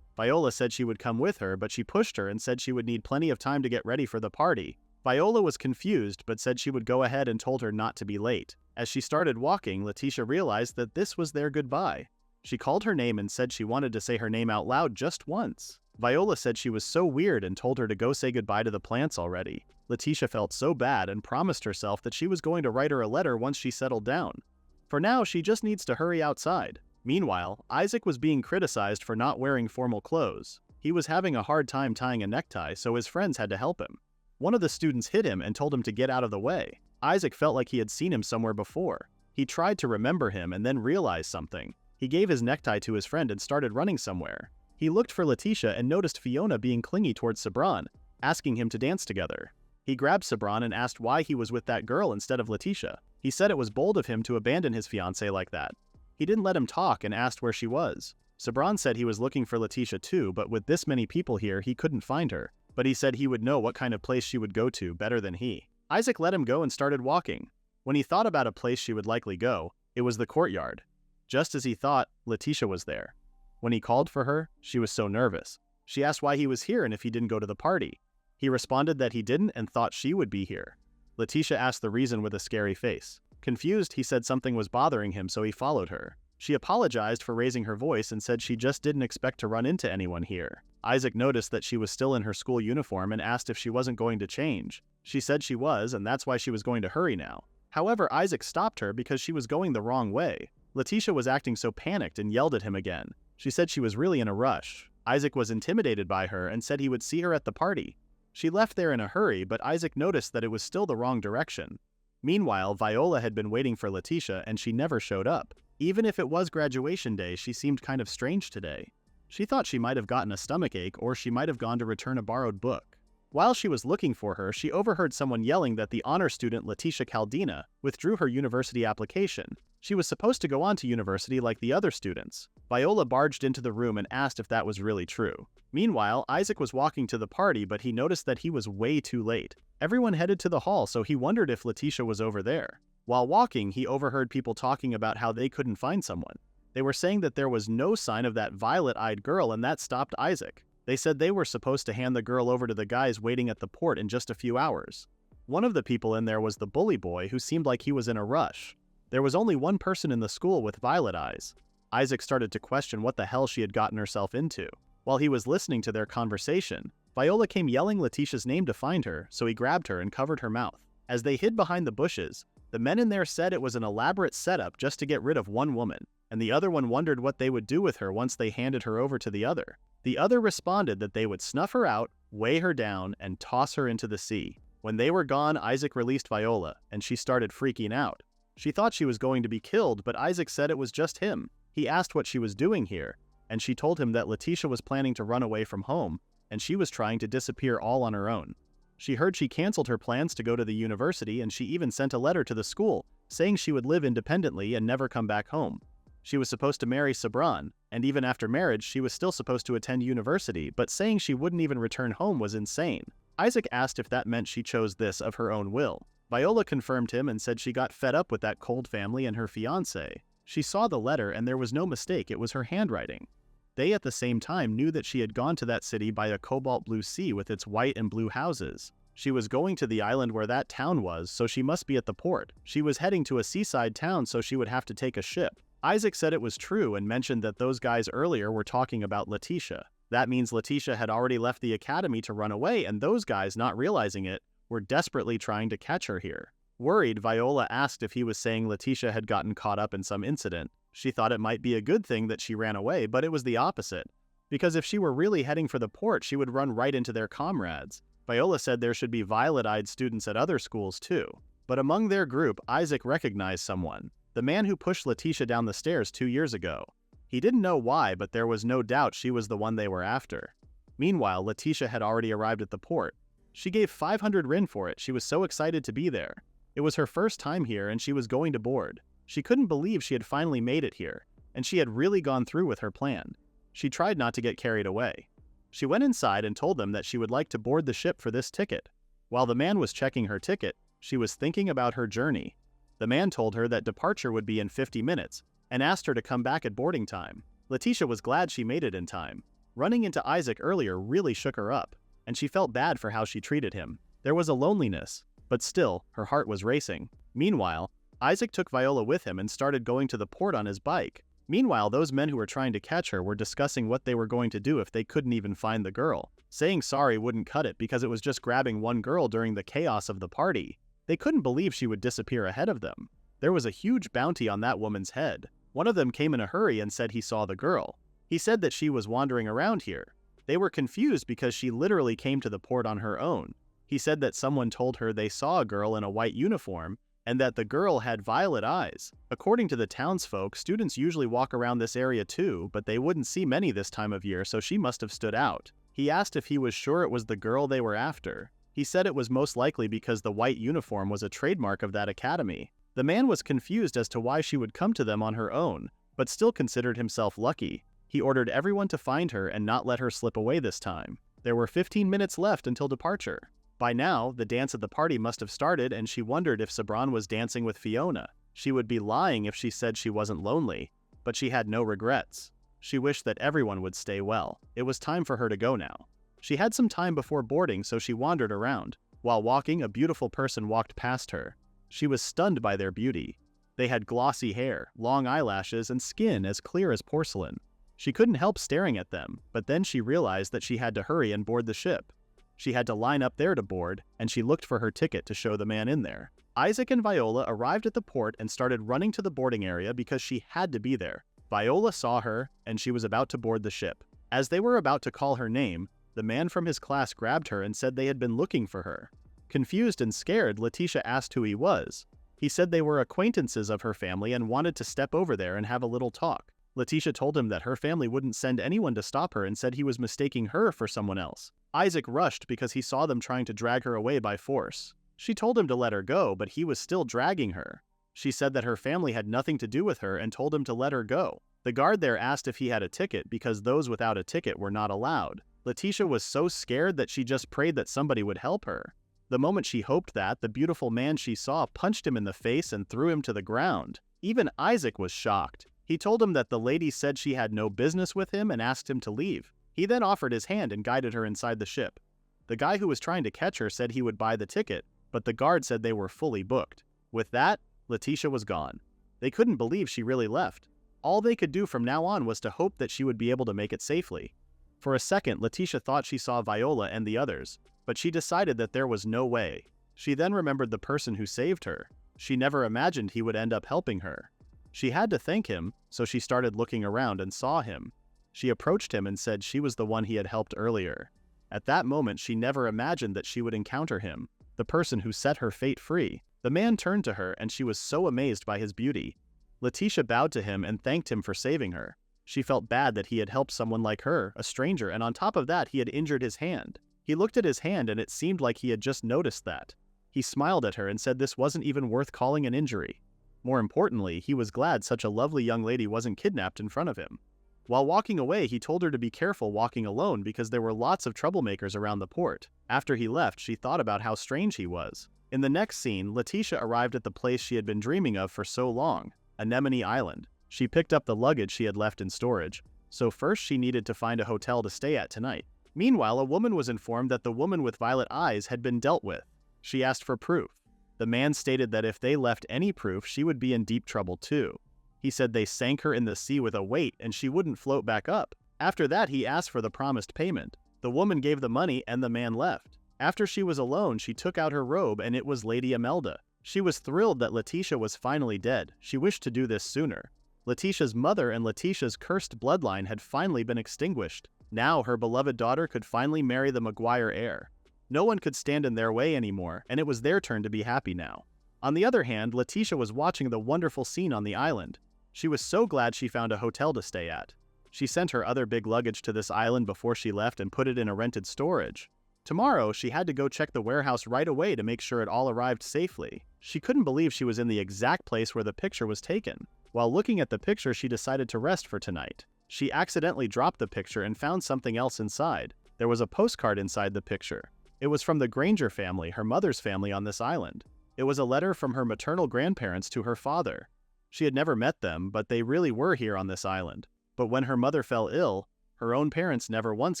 Viola said she would come with her, but she pushed her and said she would need plenty of time to get ready for the party. Viola was confused, but said she would go ahead and told her not to be late. As she started walking, Leticia realized that this was their goodbye. She called her name and said she wanted to say her name out loud just once. Viola said she was so weird and told her to go say goodbye to the plants already. Leticia felt so bad and promised herself that she was going to write her a letter once she settled down. For now, she just needs to hurry outside. Meanwhile, Isaac was being criticized for not wearing formal clothes. He was having a hard time tying a necktie, so his friends had to help him. One of the students hit him and told him to get out of the way. Isaac felt like he had seen him somewhere before. He tried to remember him and then realized something. He gave his necktie to his friend and started running somewhere. He looked for Leticia and noticed Fiona being clingy towards Sebran, asking him to dance together. He grabbed Sebran and asked why he was with that girl instead of Leticia. He said it was bold of him to abandon his fiancée like that. He didn't let him talk and asked where she was. Sebran said he was looking for Leticia too, but with this many people here, he couldn't find her. But he said he would know what kind of place she would go to better than he. Isaac let him go and started walking. When he thought about a place she would likely go, it was the courtyard. Just as he thought, Leticia was there. When he called for her, she was so nervous. She asked why he was here and if he didn't go to the party. He responded that he didn't and thought she would be here. Leticia asked the reason with a scary face. Confused, he said something was bothering him, so he followed her. She apologized for raising her voice and said she just didn't expect to run into anyone here. Isaac noticed that she was still in her school uniform and asked if she wasn't going to change. She said she was, and that's why she was going to hurry now. However, Isaac stopped her because she was going the wrong way. Leticia was acting so panicked and yelled at him again. She said she was really in a rush. Isaac was intimidated by her and said he would see her at the party. She left there in a hurry, but Isaac noticed that it was still the wrong direction. Meanwhile, Viola had been waiting for Leticia and she never showed up. Even if it was graduation day, she seemed kind of strange today. She thought she might have gotten a stomachache or she might have gone to return a borrowed book. While she was looking for her, she overheard someone yelling that the honor student Leticia Caldina withdrew her university application. She was supposed to go on to university like the other students. Viola barged into the room and asked if that was really true. Meanwhile, Isaac was walking to the party, but he noticed that he was way too late. Everyone headed to the hall, so he wondered if Leticia was over there. While walking, he overheard people talking about how they couldn't find someone. They were saying that there was no sign of that violet-eyed girl, and that stopped Isaac. They said they were supposed to hand the girl over to the guys waiting at the port in just a few hours. One of the people in there was the bully boy, who seemed like he was in a rush. There was only one person in the school with violet eyes. Isaac started to question what the hell she had gotten herself into. While he was listening to their conversation, Viola came yelling Leticia's name to find her, so he grabbed her and covered her mouth. As they hid behind the bushes, the men in there said it was an elaborate setup just to get rid of one woman, and the other one wondered what they would do with her once they handed her over to the other. The other responded that they would snuff her out, weigh her down, and toss her into the sea. When they were gone, Isaac released Viola, and she started freaking out. She thought she was going to be killed, but Isaac said it was just him. He asked what she was doing here, and she told him that Leticia was planning to run away from home, and she was trying to disappear all on her own. She heard she canceled her plans to go to the university, and she even sent a letter to the school, saying she would live independently and never come back home. She was supposed to marry Sebran, and even after marriage she was still supposed to attend university, but saying she wouldn't even return home was insane. Isaac asked if that meant she chose this of her own will. Viola confirmed him and said she got fed up with that cold family and her fiancé. She saw the letter and there was no mistake, it was her handwriting. They at the same time knew that she had gone to that city by a cobalt blue sea with its white and blue houses. She was going to the island where that town was, so she must be at the port. She was heading to a seaside town, so she would have to take a ship. Isaac said it was true and mentioned that those guys earlier were talking about Leticia. That means Leticia had already left the academy to run away, and those guys, not realizing it, were desperately trying to catch her here. Worried, Viola asked if he was saying Leticia had gotten caught up in some incident. She thought it might be a good thing that she ran away, but it was the opposite. Because if she were really heading for the port, she would run right into their comrades. Viola said there should be violet-eyed students at other schools too. But among their group, Isaac recognized someone. The man who pushed Leticia down the stairs 2 years ago. He didn't know why, but there was no doubt she was the one they were after. Meanwhile, Leticia had already arrived at the port. She gave 500 rin for it. She was so excited to be there. It was her first time here and she was going to board. She couldn't believe she had finally made it here, and she had really gone through with her plan. She tried not to get carried away. She went inside and told them that she would like to board the ship for this ticket. While the man was checking her ticket, she was thinking about her journey. The man told her that departure would be in 50 minutes, and asked her to come back at boarding time. Leticia was glad she made it in time. Running into Isaac earlier really shook her up, and she felt bad for how she treated him. There was a loneliness, but still, her heart was racing. Meanwhile, Isaac took Viola with him and started going to the port on his bike. Meanwhile, those men who were trying to catch her were discussing what they were going to do if they couldn't even find the girl. Saying sorry wouldn't cut it because it was just grabbing one girl during the chaos of the party. They couldn't believe she would disappear ahead of them. There was a huge bounty on that woman's head. One of them came in a hurry and said he saw the girl. He said that she was wandering around here. They were confused because she literally came to the port on her own. He said that someone told her they saw a girl in a white uniform and that the girl had violet eyes. According to the townsfolk, students usually walk around this area too, but they wouldn't see many this time of year, so she must have stood out. He asked if he was sure it was the girl they were after. He said it was most likely because the white uniform was a trademark of that academy. The man was confused as to why she would come to them on her own, but still considered himself lucky. He ordered everyone to find her and not let her slip away this time. There were 15 minutes left until departure. By now, the dance at the party must have started, and she wondered if Sebran was dancing with Fiona. She would be lying if she said she wasn't lonely, but she had no regrets. She wished that everyone would stay well. It was time for her to go now. She had some time before boarding, so she wandered around. While walking, a beautiful person walked past her. She was stunned by their beauty. They had glossy hair, long eyelashes, and skin as clear as porcelain. She couldn't help staring at them, but then she realized that she had to hurry and board the ship. She had to line up there to board, and she looked for her ticket to show the man in there. Isaac and Viola arrived at the port and started running to the boarding area because she had to be there. Viola saw her, and she was about to board the ship. As they were about to call her name, the man from his class grabbed her and said they had been looking for her. Confused and scared, Leticia asked who he was. He said they were acquaintances of her family and wanted to step over there and have a little talk. Leticia told him that her family wouldn't send anyone to stop her and said he was mistaking her for someone else. Isaac rushed because he saw them trying to drag her away by force. She told him to let her go, but he was still dragging her. She said that her family had nothing to do with her and told him to let her go. The guard there asked if he had a ticket because those without a ticket were not allowed. Leticia was so scared that she just prayed that somebody would help her. The moment she hoped that, the beautiful man she saw punched him in the face and threw him to the ground. Even Isaac was shocked. He told him that the lady said she had no business with him and asked him to leave. He then offered his hand and guided her inside the ship. The guy who was trying to catch her said he would buy the ticket, but the guard said they were fully booked. With that, Leticia was gone. They couldn't believe she really left. All they could do from now on was to hope that she would be able to make it safely. For a second, Leticia thought she saw Viola and the others, but she decided that there was no way. She then remembered the person who saved her. She never imagined he would end up helping her. She had to thank him, so she started looking around and saw him. She approached him and said she was the one he had helped earlier. At that moment, she never imagined that she would encounter him, the person who set her fate free. The man turned to her and she was so amazed by his beauty. Leticia bowed to him and thanked him for saving her. She felt bad that he had helped someone like her, a stranger, and on top of that he had injured his hand. He looked at his hand and it seemed like he had just noticed that. He smiled at her and said this wasn't even worth calling an injury. More importantly, he was glad such a lovely young lady wasn't kidnapped in front of him. While walking away, he told her to be careful walking alone because there were lots of troublemakers around the port. After he left, she thought about how strange he was. In the next scene, Leticia arrived at the place she had been dreaming of for so long, Anemone Island. She picked up the luggage she had left in storage, so first she needed to find a hotel to stay at tonight. Meanwhile, a woman was informed that the woman with violet eyes had been dealt with. She asked for proof. The man stated that if they left any proof, she would be in deep trouble too. He said they sank her in the sea with a weight and she wouldn't float back up. After that, he asked for the promised payment. The woman gave the money and the man left. After she was alone, she took out her robe and it was Lady Imelda. She was thrilled that Leticia was finally dead. She wished to do this sooner. Leticia's mother and Leticia's cursed bloodline had finally been extinguished. Now her beloved daughter could finally marry the Maguire heir. No one could stand in their way anymore, and it was their turn to be happy now. On the other hand, Leticia was watching the wonderful scene on the island. She was so glad she found a hotel to stay at. She sent her other big luggage to this island before she left and put it in a rented storage. Tomorrow, she had to go check the warehouse right away to make sure it all arrived safely. She couldn't believe she was in the exact place where the picture was taken. While looking at the picture, she decided to rest for tonight. She accidentally dropped the picture and found something else inside. There was a postcard inside the picture. It was from the Granger family, her mother's family on this island. It was a letter from her maternal grandparents to her father. She had never met them, but they really were here on this island. But when her mother fell ill, her own parents never once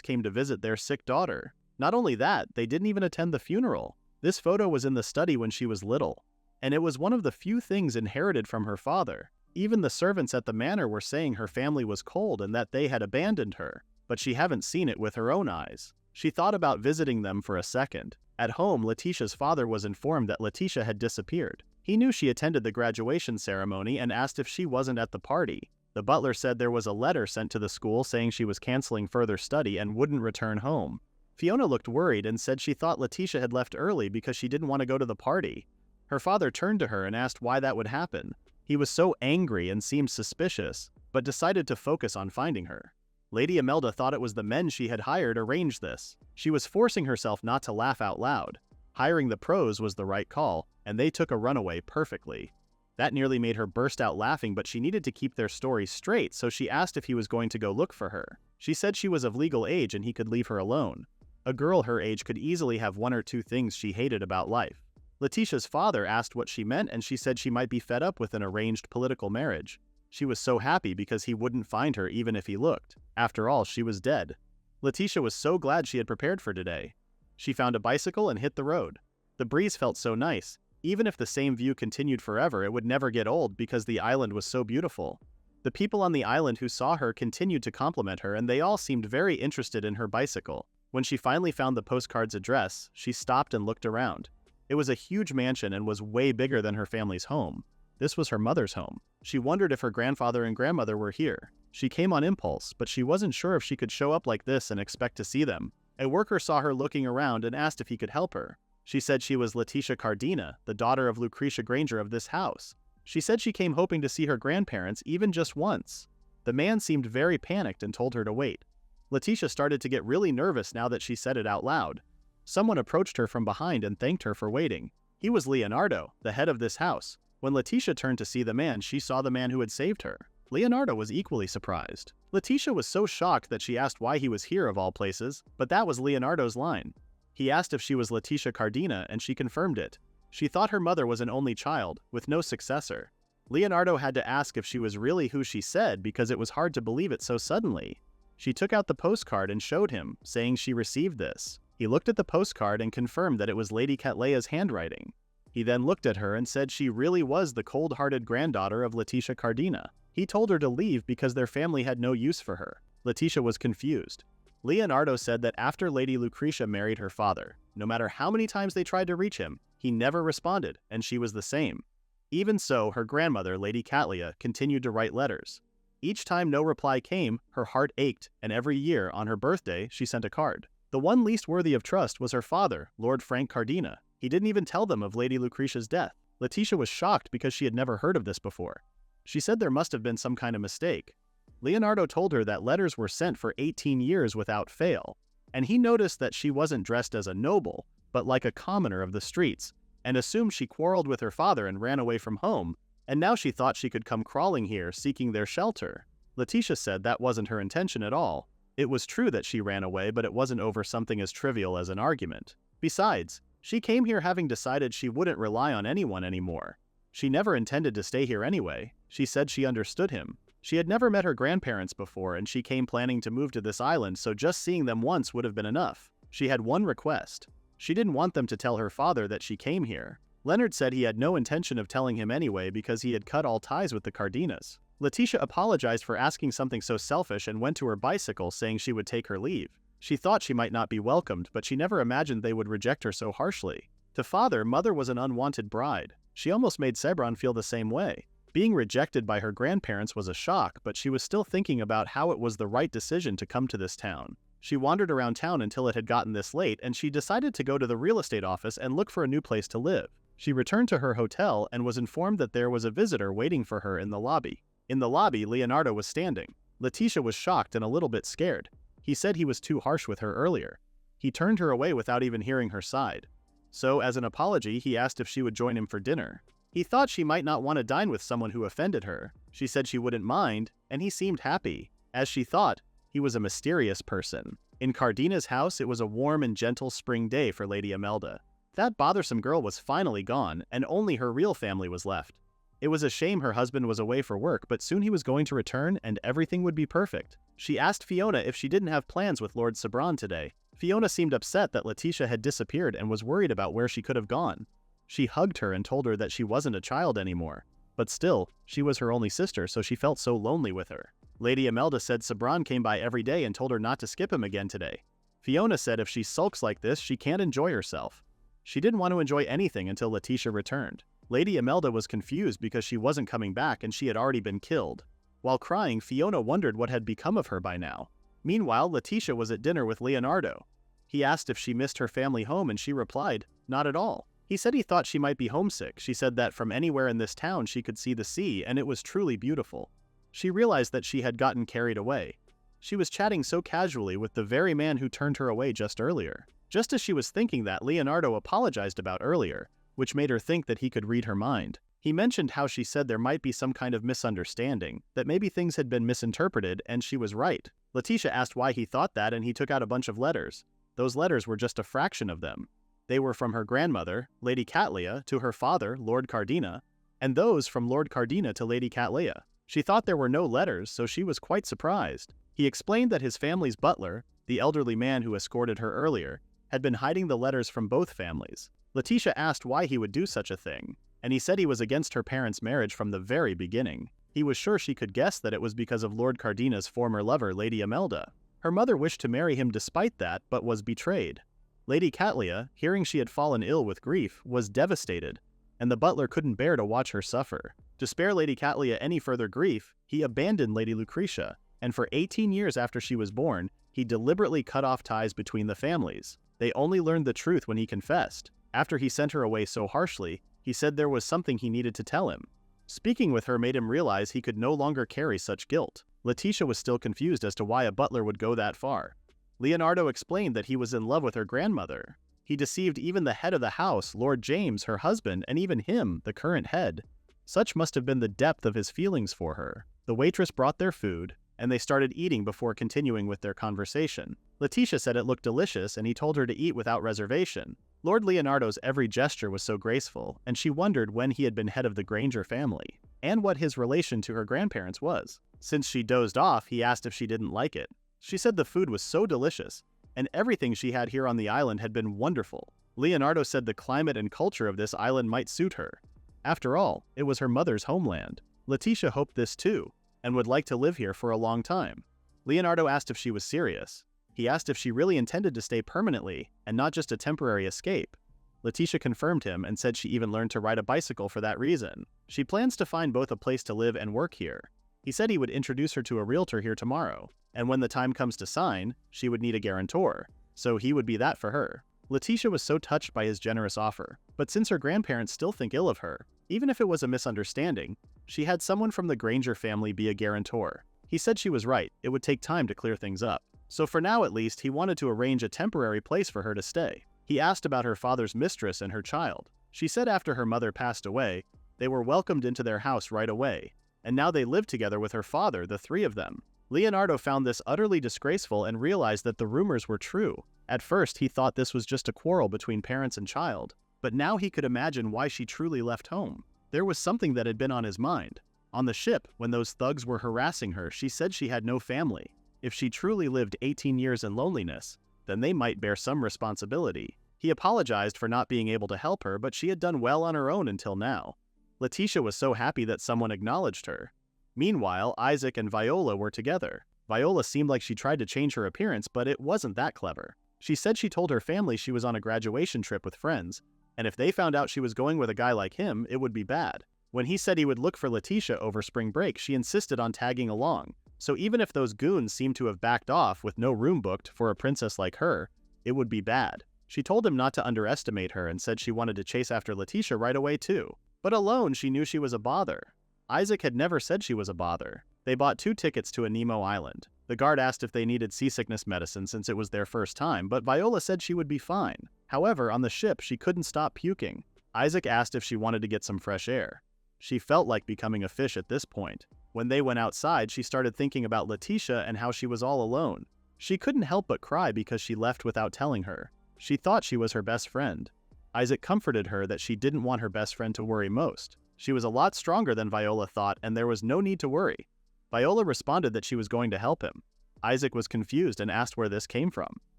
came to visit their sick daughter. Not only that, they didn't even attend the funeral. This photo was in the study when she was little, and it was one of the few things inherited from her father. Even the servants at the manor were saying her family was cold and that they had abandoned her, but she hadn't seen it with her own eyes. She thought about visiting them for a second. At home, Leticia's father was informed that Leticia had disappeared. He knew she attended the graduation ceremony and asked if she wasn't at the party. The butler said there was a letter sent to the school saying she was canceling further study and wouldn't return home. Fiona looked worried and said she thought Leticia had left early because she didn't want to go to the party. Her father turned to her and asked why that would happen. He was so angry and seemed suspicious, but decided to focus on finding her. Lady Imelda thought it was the men she had hired arranged this. She was forcing herself not to laugh out loud. Hiring the pros was the right call, and they took a runaway perfectly. That nearly made her burst out laughing, but she needed to keep their story straight, so she asked if he was going to go look for her. She said she was of legal age and he could leave her alone. A girl her age could easily have one or two things she hated about life. Leticia's father asked what she meant and she said she might be fed up with an arranged political marriage. She was so happy because he wouldn't find her even if he looked. After all, she was dead. Leticia was so glad she had prepared for today. She found a bicycle and hit the road. The breeze felt so nice. Even if the same view continued forever, it would never get old because the island was so beautiful. The people on the island who saw her continued to compliment her and they all seemed very interested in her bicycle. When she finally found the postcard's address, she stopped and looked around. It was a huge mansion and was way bigger than her family's home. This was her mother's home. She wondered if her grandfather and grandmother were here. She came on impulse, but she wasn't sure if she could show up like this and expect to see them. A worker saw her looking around and asked if he could help her. She said she was Leticia Cardina, the daughter of Lucretia Granger of this house. She said she came hoping to see her grandparents even just once. The man seemed very panicked and told her to wait. Leticia started to get really nervous now that she said it out loud. Someone approached her from behind and thanked her for waiting. He was Leonardo, the head of this house. When Leticia turned to see the man, she saw the man who had saved her. Leonardo was equally surprised. Leticia was so shocked that she asked why he was here of all places, but that was Leonardo's line. He asked if she was Leticia Cardina, and she confirmed it. She thought her mother was an only child, with no successor. Leonardo had to ask if she was really who she said because it was hard to believe it so suddenly. She took out the postcard and showed him, saying she received this. He looked at the postcard and confirmed that it was Lady Catleya's handwriting. He then looked at her and said she really was the cold-hearted granddaughter of Leticia Cardina. He told her to leave because their family had no use for her. Leticia was confused. Leonardo said that after Lady Lucretia married her father, no matter how many times they tried to reach him, he never responded, and she was the same. Even so, her grandmother, Lady Catleya, continued to write letters. Each time no reply came, her heart ached, and every year, on her birthday, she sent a card. The one least worthy of trust was her father, Lord Frank Cardina. He didn't even tell them of Lady Lucretia's death. Leticia was shocked because she had never heard of this before. She said there must have been some kind of mistake. Leonardo told her that letters were sent for 18 years without fail. and he noticed that she wasn't dressed as a noble, but like a commoner of the streets, and assumed she quarreled with her father and ran away from home, and now she thought she could come crawling here seeking their shelter. Leticia said that wasn't her intention at all. It was true that she ran away, but it wasn't over something as trivial as an argument. Besides, she came here having decided she wouldn't rely on anyone anymore. She never intended to stay here anyway. She said she understood him. She had never met her grandparents before, and she came planning to move to this island, so just seeing them once would have been enough. She had one request. She didn't want them to tell her father that she came here. Leonard said he had no intention of telling him anyway because he had cut all ties with the Cardenas. Leticia apologized for asking something so selfish and went to her bicycle saying she would take her leave. She thought she might not be welcomed, but she never imagined they would reject her so harshly. To father, mother was an unwanted bride. She almost made Sebran feel the same way. Being rejected by her grandparents was a shock, but she was still thinking about how it was the right decision to come to this town. She wandered around town until it had gotten this late, and she decided to go to the real estate office and look for a new place to live. She returned to her hotel and was informed that there was a visitor waiting for her in the lobby. In the lobby, Leonardo was standing. Leticia was shocked and a little bit scared. He said he was too harsh with her earlier. He turned her away without even hearing her side. So, as an apology, he asked if she would join him for dinner. He thought she might not want to dine with someone who offended her. She said she wouldn't mind, and he seemed happy. As she thought, he was a mysterious person. In Cardena's house, it was a warm and gentle spring day for Lady Imelda. That bothersome girl was finally gone, and only her real family was left. It was a shame her husband was away for work, but soon he was going to return and everything would be perfect. She asked Fiona if she didn't have plans with Lord Sebran today. Fiona seemed upset that Leticia had disappeared and was worried about where she could have gone. She hugged her and told her that she wasn't a child anymore. But still, she was her only sister, so she felt so lonely with her. Lady Imelda said Sebran came by every day and told her not to skip him again today. Fiona said if she sulks like this, she can't enjoy herself. She didn't want to enjoy anything until Leticia returned. Lady Imelda was confused because she wasn't coming back and she had already been killed. While crying, Fiona wondered what had become of her by now. Meanwhile, Leticia was at dinner with Leonardo. He asked if she missed her family home and she replied, not at all. He said he thought she might be homesick. She said that from anywhere in this town she could see the sea and it was truly beautiful. She realized that she had gotten carried away. She was chatting so casually with the very man who turned her away just earlier. Just as she was thinking that, Leonardo apologized about earlier, which made her think that he could read her mind. He mentioned how she said there might be some kind of misunderstanding, that maybe things had been misinterpreted, and she was right. Leticia asked why he thought that, and he took out a bunch of letters. Those letters were just a fraction of them. They were from her grandmother, Lady Catleya, to her father, Lord Cardena, and those from Lord Cardena to Lady Catleya. She thought there were no letters, so she was quite surprised. He explained that his family's butler, the elderly man who escorted her earlier, had been hiding the letters from both families. Leticia asked why he would do such a thing, and he said he was against her parents' marriage from the very beginning. He was sure she could guess that it was because of Lord Cardena's former lover, Lady Imelda. Her mother wished to marry him despite that, but was betrayed. Lady Catleya, hearing she had fallen ill with grief, was devastated, and the butler couldn't bear to watch her suffer. To spare Lady Catleya any further grief, he abandoned Lady Lucretia, and for 18 years after she was born, he deliberately cut off ties between the families. They only learned the truth when he confessed. After he sent her away so harshly, he said there was something he needed to tell him. Speaking with her made him realize he could no longer carry such guilt. Leticia was still confused as to why a butler would go that far. Leonardo explained that he was in love with her grandmother. He deceived even the head of the house, Lord James, her husband, and even him, the current head. Such must have been the depth of his feelings for her. The waitress brought their food, and they started eating before continuing with their conversation. Leticia said it looked delicious, and he told her to eat without reservation. Lord Leonardo's every gesture was so graceful, and she wondered when he had been head of the Granger family, and what his relation to her grandparents was. Since she dozed off, he asked if she didn't like it. She said the food was so delicious, and everything she had here on the island had been wonderful. Leonardo said the climate and culture of this island might suit her. After all, it was her mother's homeland. Leticia hoped this too, and would like to live here for a long time. Leonardo asked if she was serious. He asked if she really intended to stay permanently, and not just a temporary escape. Leticia confirmed him and said she even learned to ride a bicycle for that reason. She plans to find both a place to live and work here. He said he would introduce her to a realtor here tomorrow, and when the time comes to sign, she would need a guarantor, so he would be that for her. Leticia was so touched by his generous offer, but since her grandparents still think ill of her, even if it was a misunderstanding, she had someone from the Granger family be a guarantor. He said she was right, it would take time to clear things up. So for now at least, he wanted to arrange a temporary place for her to stay. He asked about her father's mistress and her child. She said after her mother passed away, they were welcomed into their house right away, and now they lived together with her father, the three of them. Leonardo found this utterly disgraceful and realized that the rumors were true. At first, he thought this was just a quarrel between parents and child, but now he could imagine why she truly left home. There was something that had been on his mind. On the ship, when those thugs were harassing her, she said she had no family. If she truly lived 18 years in loneliness, then they might bear some responsibility. He apologized for not being able to help her, but she had done well on her own until now. Leticia was so happy that someone acknowledged her. Meanwhile, Isaac and Viola were together. Viola seemed like she tried to change her appearance, but it wasn't that clever. She said she told her family she was on a graduation trip with friends, and if they found out she was going with a guy like him, it would be bad. When he said he would look for Leticia over spring break, she insisted on tagging along. So even if those goons seemed to have backed off with no room booked for a princess like her, it would be bad. She told him not to underestimate her and said she wanted to chase after Leticia right away too. But alone, she knew she was a bother. Isaac had never said she was a bother. They bought 2 tickets to a Nemo Island. The guard asked if they needed seasickness medicine since it was their first time, but Viola said she would be fine. However, on the ship, she couldn't stop puking. Isaac asked if she wanted to get some fresh air. She felt like becoming a fish at this point. When they went outside, she started thinking about Leticia and how she was all alone. She couldn't help but cry because she left without telling her. She thought she was her best friend. Isaac comforted her that she didn't want her best friend to worry most. She was a lot stronger than Viola thought, and there was no need to worry. Viola responded that she was going to help him. Isaac was confused and asked where this came from.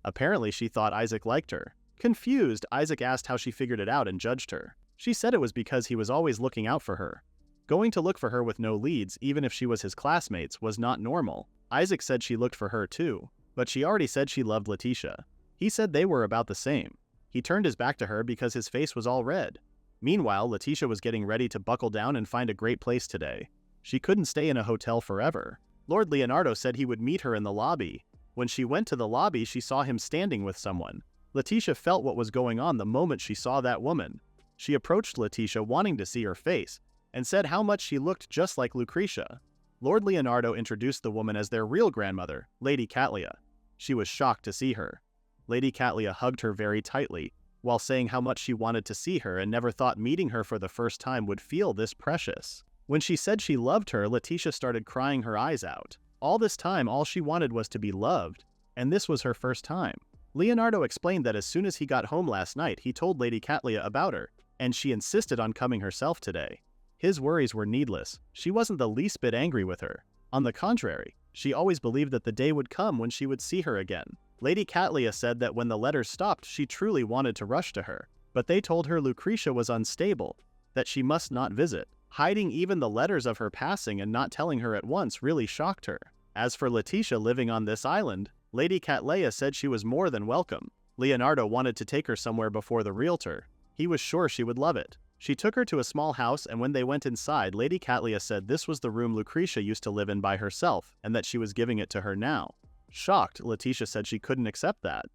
Apparently, she thought Isaac liked her. Confused, Isaac asked how she figured it out and judged her. She said it was because he was always looking out for her. Going to look for her with no leads, even if she was his classmates, was not normal. Isaac said she looked for her too, but she already said she loved Leticia. He said they were about the same. He turned his back to her because his face was all red. Meanwhile, Leticia was getting ready to buckle down and find a great place today. She couldn't stay in a hotel forever. Lord Leonardo said he would meet her in the lobby. When she went to the lobby, she saw him standing with someone. Leticia felt what was going on the moment she saw that woman. She approached Leticia wanting to see her face, and said how much she looked just like Lucretia. Lord Leonardo introduced the woman as their real grandmother, Lady Catlia. She was shocked to see her. Lady Catlia hugged her very tightly, while saying how much she wanted to see her and never thought meeting her for the first time would feel this precious. When she said she loved her, Leticia started crying her eyes out. All this time, all she wanted was to be loved, and this was her first time. Leonardo explained that as soon as he got home last night, he told Lady Catlia about her, and she insisted on coming herself today. His worries were needless. She wasn't the least bit angry with her. On the contrary, she always believed that the day would come when she would see her again. Lady Catlia said that when the letters stopped, she truly wanted to rush to her, but they told her Lucretia was unstable, that she must not visit. Hiding even the letters of her passing and not telling her at once really shocked her. As for Leticia living on this island, Lady Catlia said she was more than welcome. Leonardo wanted to take her somewhere before the realtor. He was sure she would love it. She took her to a small house, and when they went inside, Lady Catlia said this was the room Lucretia used to live in by herself, and that she was giving it to her now. Shocked, Leticia said she couldn't accept that.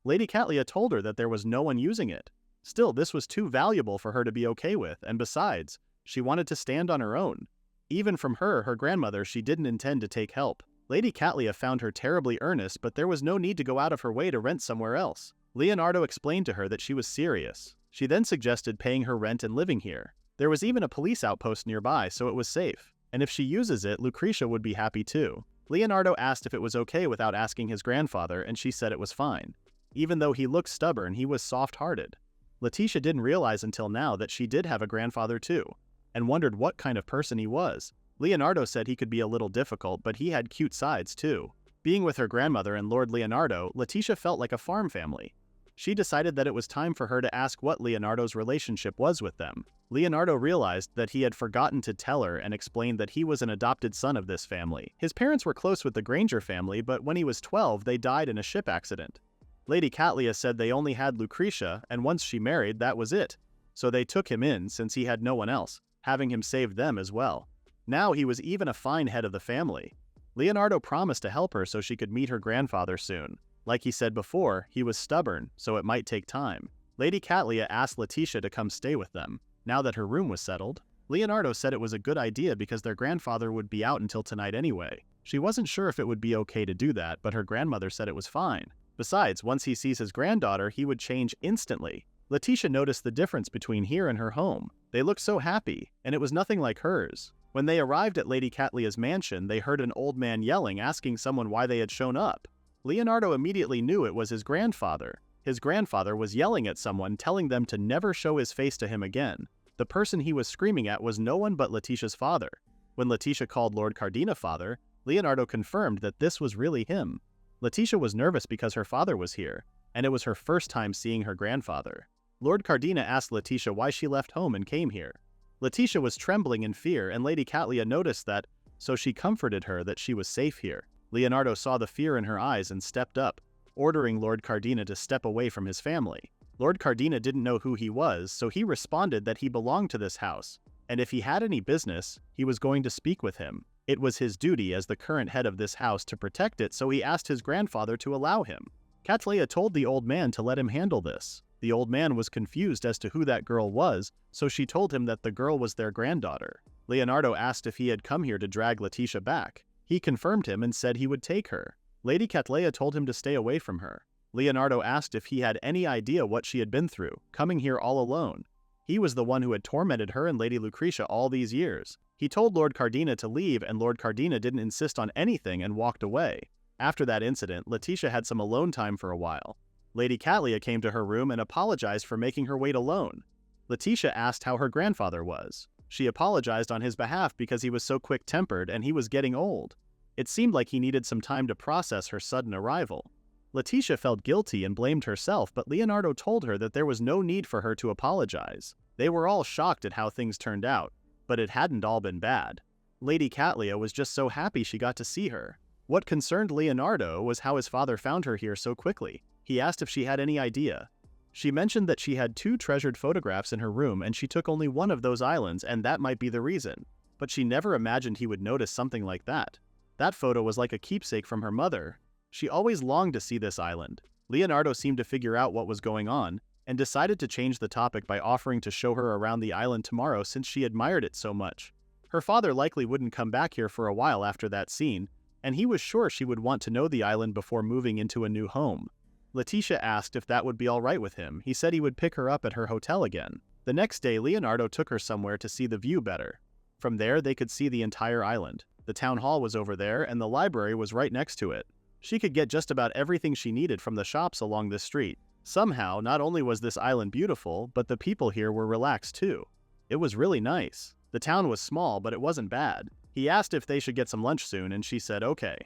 Lady Catlia told her that there was no one using it. Still, this was too valuable for her to be okay with, and besides, she wanted to stand on her own. Even from her grandmother, she didn't intend to take help. Lady Catlia found her terribly earnest, but there was no need to go out of her way to rent somewhere else. Leonardo explained to her that she was serious. She then suggested paying her rent and living here. There was even a police outpost nearby, so it was safe. And if she uses it, Lucretia would be happy too. Leonardo asked if it was okay without asking his grandfather, and she said it was fine. Even though he looked stubborn, he was soft-hearted. Leticia didn't realize until now that she did have a grandfather too, and wondered what kind of person he was. Leonardo said he could be a little difficult, but he had cute sides too. Being with her grandmother and Lord Leonardo, Leticia felt like a farm family. She decided that it was time for her to ask what Leonardo's relationship was with them. Leonardo realized that he had forgotten to tell her and explained that he was an adopted son of this family. His parents were close with the Granger family, but when he was 12, they died in a ship accident. Lady Catlia said they only had Lucretia, and once she married, that was it. So they took him in since he had no one else, having him save them as well. Now he was even a fine head of the family. Leonardo promised to help her so she could meet her grandfather soon. Like he said before, he was stubborn, so it might take time. Lady Catlia asked Leticia to come stay with them. Now that her room was settled, Leonardo said it was a good idea because their grandfather would be out until tonight anyway. She wasn't sure if it would be okay to do that, but her grandmother said it was fine. Besides, once he sees his granddaughter, he would change instantly. Leticia noticed the difference between here and her home. They looked so happy, and it was nothing like hers. When they arrived at Lady Catlea's mansion, they heard an old man yelling, asking someone why they had shown up. Leonardo immediately knew it was his grandfather. His grandfather was yelling at someone, telling them to never show his face to him again. The person he was screaming at was no one but Leticia's father. When Leticia called Lord Cardina father, Leonardo confirmed that this was really him. Leticia was nervous because her father was here, and it was her first time seeing her grandfather. Lord Cardina asked Leticia why she left home and came here. Leticia was trembling in fear, and Lady Catlea noticed that, so she comforted her that she was safe here. Leonardo saw the fear in her eyes and stepped up, ordering Lord Cardina to step away from his family. Lord Cardina didn't know who he was, so he responded that he belonged to this house, and if he had any business, he was going to speak with him. It was his duty as the current head of this house to protect it, so he asked his grandfather to allow him. Catlea told the old man to let him handle this. The old man was confused as to who that girl was, so she told him that the girl was their granddaughter. Leonardo asked if he had come here to drag Leticia back. He confirmed him and said he would take her. Lady Catlea told him to stay away from her. Leonardo asked if he had any idea what she had been through, coming here all alone. He was the one who had tormented her and Lady Lucretia all these years. He told Lord Cardina to leave, and Lord Cardina didn't insist on anything and walked away. After that incident, Leticia had some alone time for a while. Lady Catlea came to her room and apologized for making her wait alone. Leticia asked how her grandfather was. She apologized on his behalf because he was so quick-tempered and he was getting old. It seemed like he needed some time to process her sudden arrival. Leticia felt guilty and blamed herself, but Leonardo told her that there was no need for her to apologize. They were all shocked at how things turned out, but it hadn't all been bad. Lady Catlea was just so happy she got to see her. What concerned Leonardo was how his father found her here so quickly. He asked if she had any idea. She mentioned that she had 2 treasured photographs in her room and she took only one of those islands, and that might be the reason. But she never imagined he would notice something like that. That photo was like a keepsake from her mother. She always longed to see this island. Leonardo seemed to figure out what was going on, and decided to change the topic by offering to show her around the island tomorrow since she admired it so much. Her father likely wouldn't come back here for a while after that scene, and he was sure she would want to know the island before moving into a new home. Leticia asked if that would be all right with him. He said he would pick her up at her hotel again. The next day, Leonardo took her somewhere to see the view better. From there, they could see the entire island. The town hall was over there, and the library was right next to it. She could get just about everything she needed from the shops along this street. Somehow, not only was this island beautiful, but the people here were relaxed too. It was really nice. The town was small, but it wasn't bad. He asked if they should get some lunch soon, and she said okay.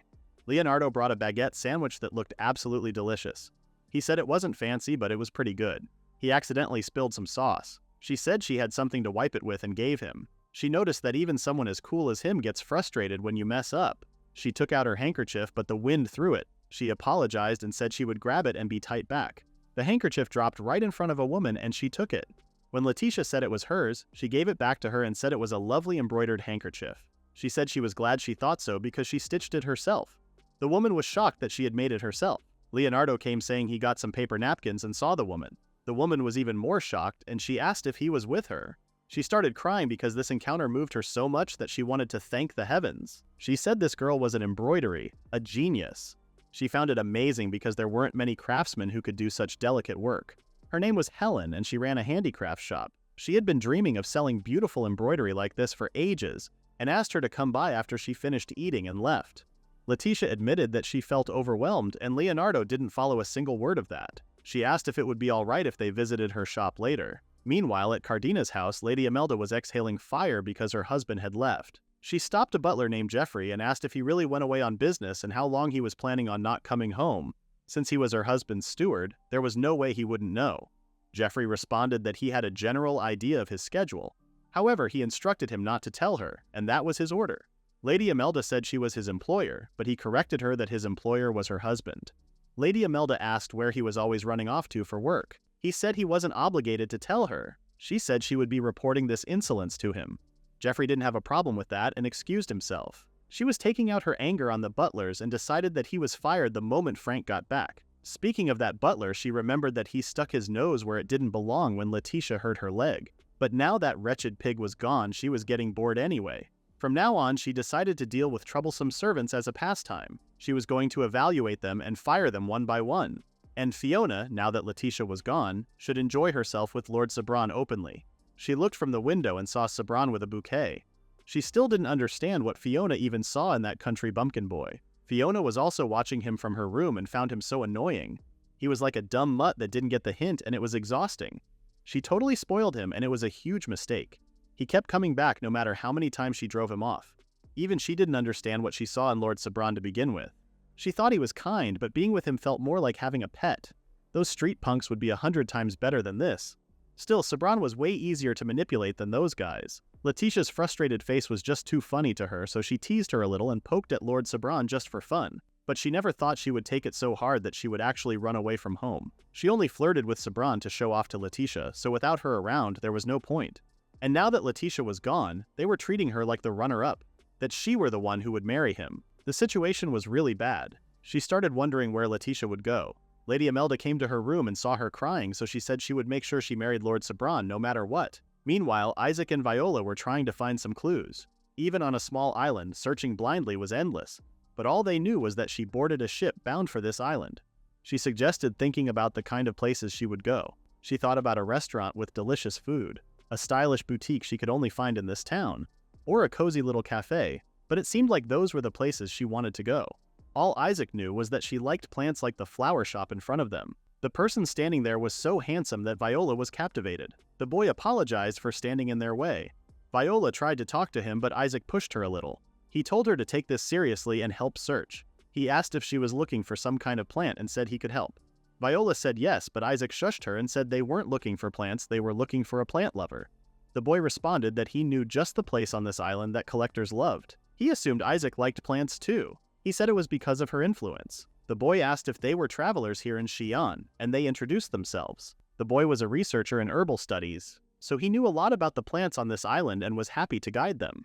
Leonardo brought a baguette sandwich that looked absolutely delicious. He said it wasn't fancy, but it was pretty good. He accidentally spilled some sauce. She said she had something to wipe it with and gave him. She noticed that even someone as cool as him gets frustrated when you mess up. She took out her handkerchief, but the wind threw it. She apologized and said she would grab it and be tight back. The handkerchief dropped right in front of a woman and she took it. When Leticia said it was hers, she gave it back to her and said it was a lovely embroidered handkerchief. She said she was glad she thought so because she stitched it herself. The woman was shocked that she had made it herself. Leonardo came saying he got some paper napkins and saw the woman. The woman was even more shocked, and she asked if he was with her. She started crying because this encounter moved her so much that she wanted to thank the heavens. She said this girl was an embroidery, a genius. She found it amazing because there weren't many craftsmen who could do such delicate work. Her name was Helen, and she ran a handicraft shop. She had been dreaming of selling beautiful embroidery like this for ages, and asked her to come by after she finished eating and left. Leticia admitted that she felt overwhelmed, and Leonardo didn't follow a single word of that. She asked if it would be all right if they visited her shop later. Meanwhile, at Cardina's house, Lady Imelda was exhaling fire because her husband had left. She stopped a butler named Jeffrey and asked if he really went away on business and how long he was planning on not coming home. Since he was her husband's steward, there was no way he wouldn't know. Jeffrey responded that he had a general idea of his schedule. However, he instructed him not to tell her, and that was his order. Lady Imelda said she was his employer, but he corrected her that his employer was her husband. Lady Imelda asked where he was always running off to for work. He said he wasn't obligated to tell her. She said she would be reporting this insolence to him. Jeffrey didn't have a problem with that and excused himself. She was taking out her anger on the butlers and decided that he was fired the moment Frank got back. Speaking of that butler, she remembered that he stuck his nose where it didn't belong when Leticia hurt her leg. But now that wretched pig was gone, she was getting bored anyway. From now on, she decided to deal with troublesome servants as a pastime. She was going to evaluate them and fire them one by one. And Fiona, now that Leticia was gone, should enjoy herself with Lord Sebran openly. She looked from the window and saw Sebran with a bouquet. She still didn't understand what Fiona even saw in that country bumpkin boy. Fiona was also watching him from her room and found him so annoying. He was like a dumb mutt that didn't get the hint, and it was exhausting. She totally spoiled him, and it was a huge mistake. He kept coming back no matter how many times she drove him off. Even she didn't understand what she saw in Lord Sebran to begin with. She thought he was kind, but being with him felt more like having a pet. Those street punks would be 100 times better than this. Still, Sebran was way easier to manipulate than those guys. Leticia's frustrated face was just too funny to her, so she teased her a little and poked at Lord Sebran just for fun. But she never thought she would take it so hard that she would actually run away from home. She only flirted with Sebran to show off to Leticia, so without her around, there was no point. And now that Leticia was gone, they were treating her like the runner-up, that she were the one who would marry him. The situation was really bad. She started wondering where Leticia would go. Lady Imelda came to her room and saw her crying, so she said she would make sure she married Lord Sebran no matter what. Meanwhile, Isaac and Viola were trying to find some clues. Even on a small island, searching blindly was endless. But all they knew was that she boarded a ship bound for this island. She suggested thinking about the kind of places she would go. She thought about a restaurant with delicious food, a stylish boutique she could only find in this town, or a cozy little cafe, but it seemed like those were the places she wanted to go. All Isaac knew was that she liked plants like the flower shop in front of them. The person standing there was so handsome that Viola was captivated. The boy apologized for standing in their way. Viola tried to talk to him, but Isaac pushed her a little. He told her to take this seriously and help search. He asked if she was looking for some kind of plant and said he could help. Viola said yes, but Isaac shushed her and said they weren't looking for plants, they were looking for a plant lover. The boy responded that he knew just the place on this island that collectors loved. He assumed Isaac liked plants too. He said it was because of her influence. The boy asked if they were travelers here in Xi'an, and they introduced themselves. The boy was a researcher in herbal studies, so he knew a lot about the plants on this island and was happy to guide them.